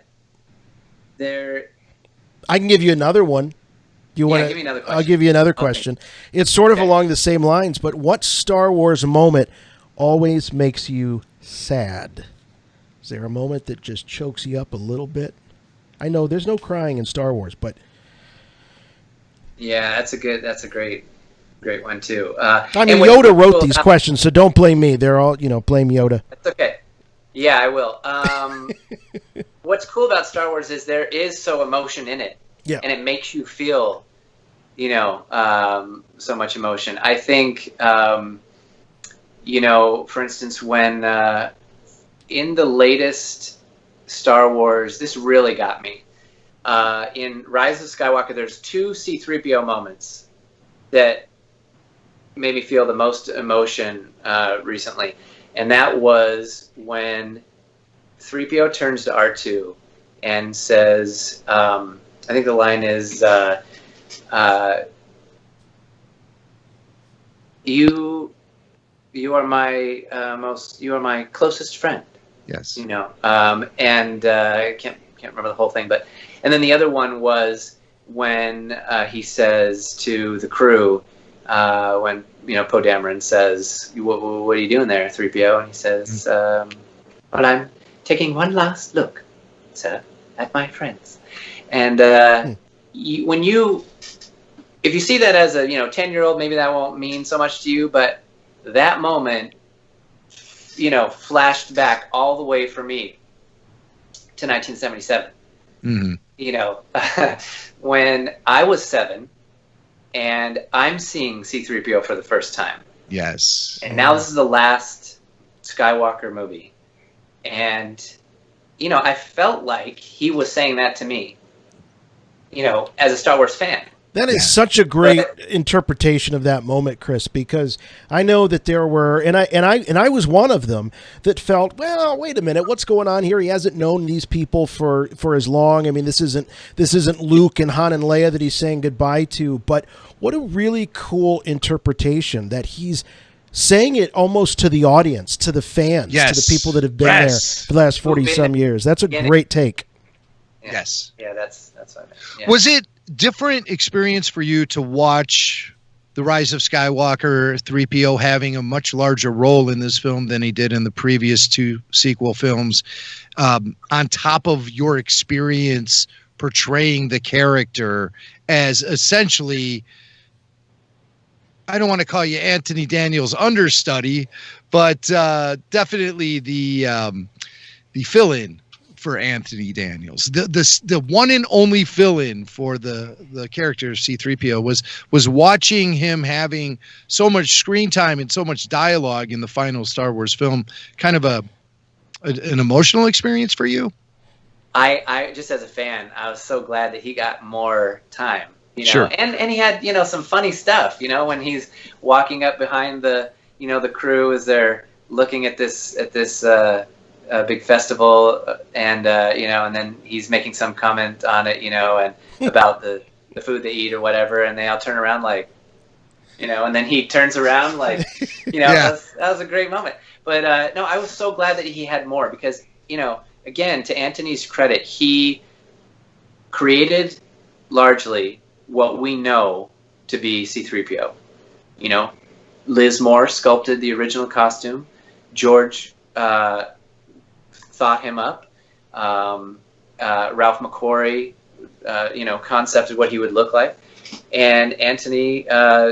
can give you another one. Give me another question. I'll give you another question. It's sort of along the same lines, but what Star Wars moment always makes you sad? Is there a moment that just chokes you up a little bit? I know there's no crying in Star Wars, but yeah, that's a great one too. Yoda wrote these questions, so don't blame me. They're all, blame Yoda. That's okay. Yeah, I will. What's cool about Star Wars is there is so emotion in it. Yeah. And it makes you feel, so much emotion. I think, for instance, when in the latest Star Wars, this really got me. In Rise of Skywalker, there's 2 C-3PO moments that made me feel the most emotion recently. And that was when 3PO turns to R2 and says, I think you are my you are my closest friend. Yes. And I can't remember the whole thing, and then the other one was when he says to the crew, when Poe Dameron says, "What are you doing there, 3PO?" And he says, "Well, I'm taking one last look, sir, at my friends." And if you see that as a 10-year-old, maybe that won't mean so much to you, but that moment, flashed back all the way for me to 1977. Mm-hmm. When I was 7 and I'm seeing C-3PO for the first time. Yes. And now this is the last Skywalker movie. And, I felt like he was saying that to me, as a Star Wars fan. That is such a great interpretation of that moment, Chris, because I know that there were, and I was one of them that felt, well, wait a minute, what's going on here? He hasn't known these people for as long. I mean, this isn't Luke and Han and Leia that he's saying goodbye to, but what a really cool interpretation that he's saying it almost to the audience, to the fans, to the people that have been there for the last 40-some years. That's a great take. Yeah. Yes. Yeah, that's what I meant. Yeah. Was it different experience for you to watch The Rise of Skywalker, 3PO having a much larger role in this film than he did in the previous 2 sequel films, on top of your experience portraying the character as essentially, I don't want to call you Anthony Daniels' understudy, but definitely the fill-in for Anthony Daniels, the one and only fill-in for the character C-3PO was watching him having so much screen time and so much dialogue in the final Star Wars film, kind of an emotional experience for you. I just as a fan, I was so glad that he got more time, Sure. and he had some funny stuff, when he's walking up behind the the crew as they're looking at this a big festival, and and then he's making some comment on it, and about the food they eat or whatever, and they all turn around like, and then he turns around like, that was a great moment. But no, I was so glad that he had more because, again, to Anthony's credit, he created largely what we know to be C-3PO. Liz Moore sculpted the original costume. George thought him up. Ralph McQuarrie, concepted what he would look like. And Anthony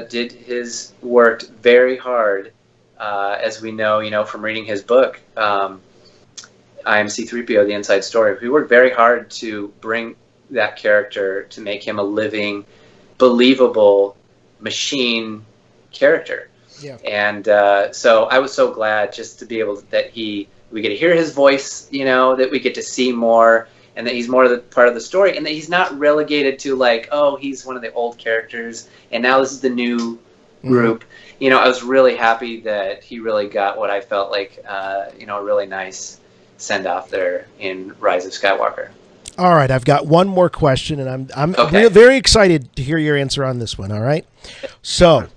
did his work very hard, as we know, from reading his book, I Am C-3PO, The Inside Story. He worked very hard to bring that character, to make him a living, believable machine character. Yeah. And so I was so glad just to be able that we get to hear his voice, that we get to see more, and that he's more of the part of the story, and that he's not relegated to like, oh, he's one of the old characters, and now this is the new group. I was really happy that he really got what I felt like, a really nice send-off there in Rise of Skywalker. All right, I've got one more question, and I'm okay. Very excited to hear your answer on this one, all right? So,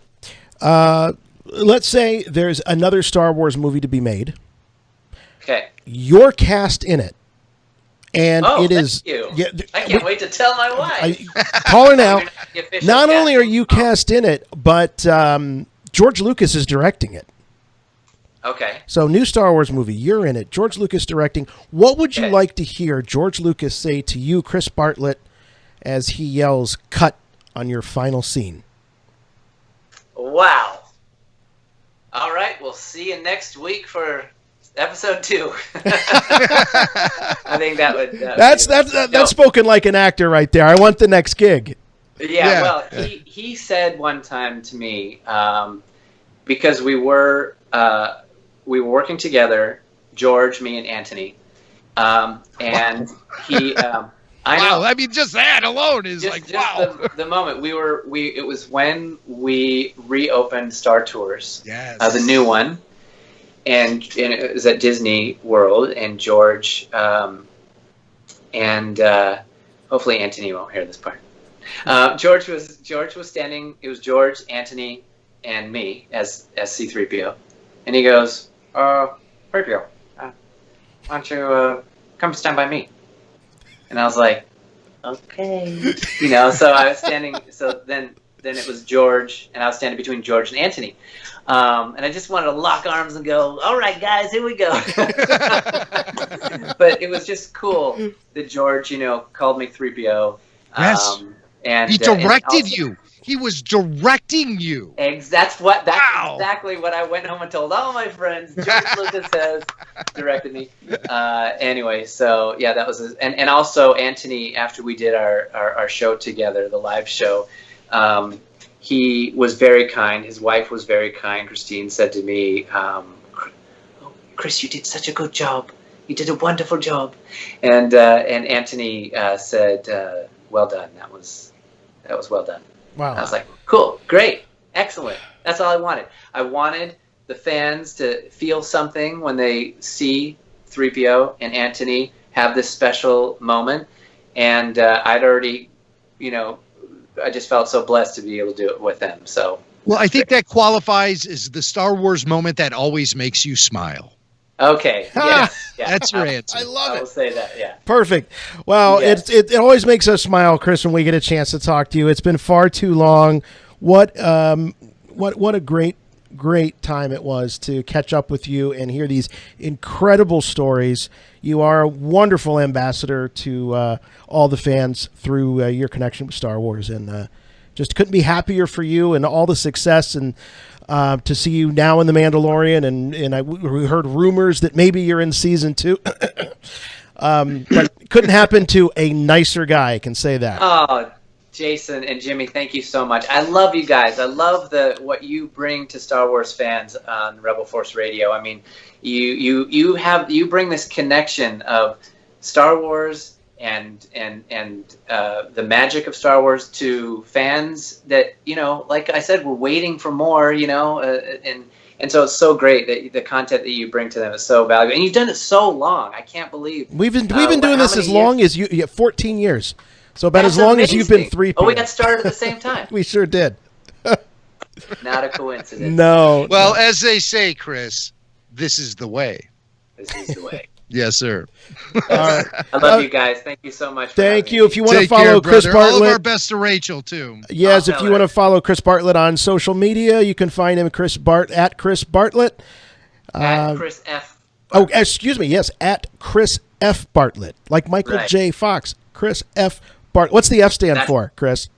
let's say there's another Star Wars movie to be made. Okay. You're cast in it. And it is. Thank you. Yeah, I can't wait to tell my wife. Call her now. Not only are you cast in it, but George Lucas is directing it. Okay. So, new Star Wars movie, you're in it. George Lucas directing. What would you like to hear George Lucas say to you, Chris Bartlett, as he yells, "Cut" on your final scene? Wow. All right, we'll see you next week for episode 2. I think that would. That's spoken like an actor right there. I want the next gig. Yeah. Well, he said one time to me, because we were working together, George, me, and Anthony, and he. I know. Wow, I mean, just that alone is wow. The moment it was when we reopened Star Tours, the new one, and it was at Disney World, and George, and hopefully Anthony won't hear this part. George was standing. It was George, Anthony, and me as C-3PO, and he goes, 3PO, why don't you come stand by me? And I was like, okay, So I was standing. So then it was George, and I was standing between George and Anthony, and I just wanted to lock arms and go, all right, guys, here we go. But it was just cool that George, called me 3PO. Yes. And he directed and also, you. He was directing you. That's exactly what I went home and told all my friends. George Lucas has directed me. Anyway, so yeah, that was and also Anthony, after we did our show together, the live show, he was very kind. His wife was very kind. Christine said to me, Chris, you did such a good job. You did a wonderful job. And Anthony said, well done. That was well done. Wow. I was like, cool, great, excellent. That's all I wanted. I wanted the fans to feel something when they see 3PO and Anthony have this special moment. And I'd already, I just felt so blessed to be able to do it with them. So, well, I think that qualifies as the Star Wars moment that always makes you smile. Okay. Yes. Yeah. That's your answer. I love it. I will say that. Yeah. Perfect. Well, Yes. it always makes us smile, Chris, when we get a chance to talk to you. It's been far too long. What a great time it was to catch up with you and hear these incredible stories. You are a wonderful ambassador to all the fans through your connection with Star Wars, and just couldn't be happier for you and all the success, and to see you now in The Mandalorian, and we heard rumors that maybe you're in season 2. But couldn't happen to a nicer guy, I can say that. Oh, Jason and Jimmy, thank you so much. I love you guys. I love what you bring to Star Wars fans on Rebel Force Radio. I mean, you bring this connection of Star Wars and the magic of Star Wars to fans that, like I said, we're waiting for more, and so it's so great that the content that you bring to them is so valuable, and you've done it so long. I can't believe we've been doing this as long as you 14 years. So about That's as long amazing. as you've been 3. Oh, we got started at the same time. We sure did. Not a coincidence. No. Well, as they say, Chris, this is the way. This is the way. Yes, sir. All right. I love you guys. Thank you so much. For Thank having you. me. If you want to Take follow care, Chris brother. All of our Bartlett, best to Rachel, too. yes, I'll if tell you want her. to follow Chris Bartlett on social media, you can find him at Chris Bartlett. At Chris F. Oh, excuse me. Yes, at Chris F. Bartlett, like Michael Right. J. Fox. Chris F. Bartlett. What's the F stand for, Chris?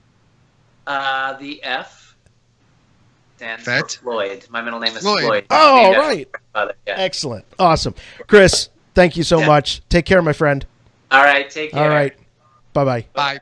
The F stands Fett? for Floyd. My middle name is Floyd. Floyd. Oh, Named after right. my father. Yeah. Excellent. Awesome. Chris, thank you so Yeah. much. Take care, my friend. All right. Take care. All right. Bye-bye. Bye.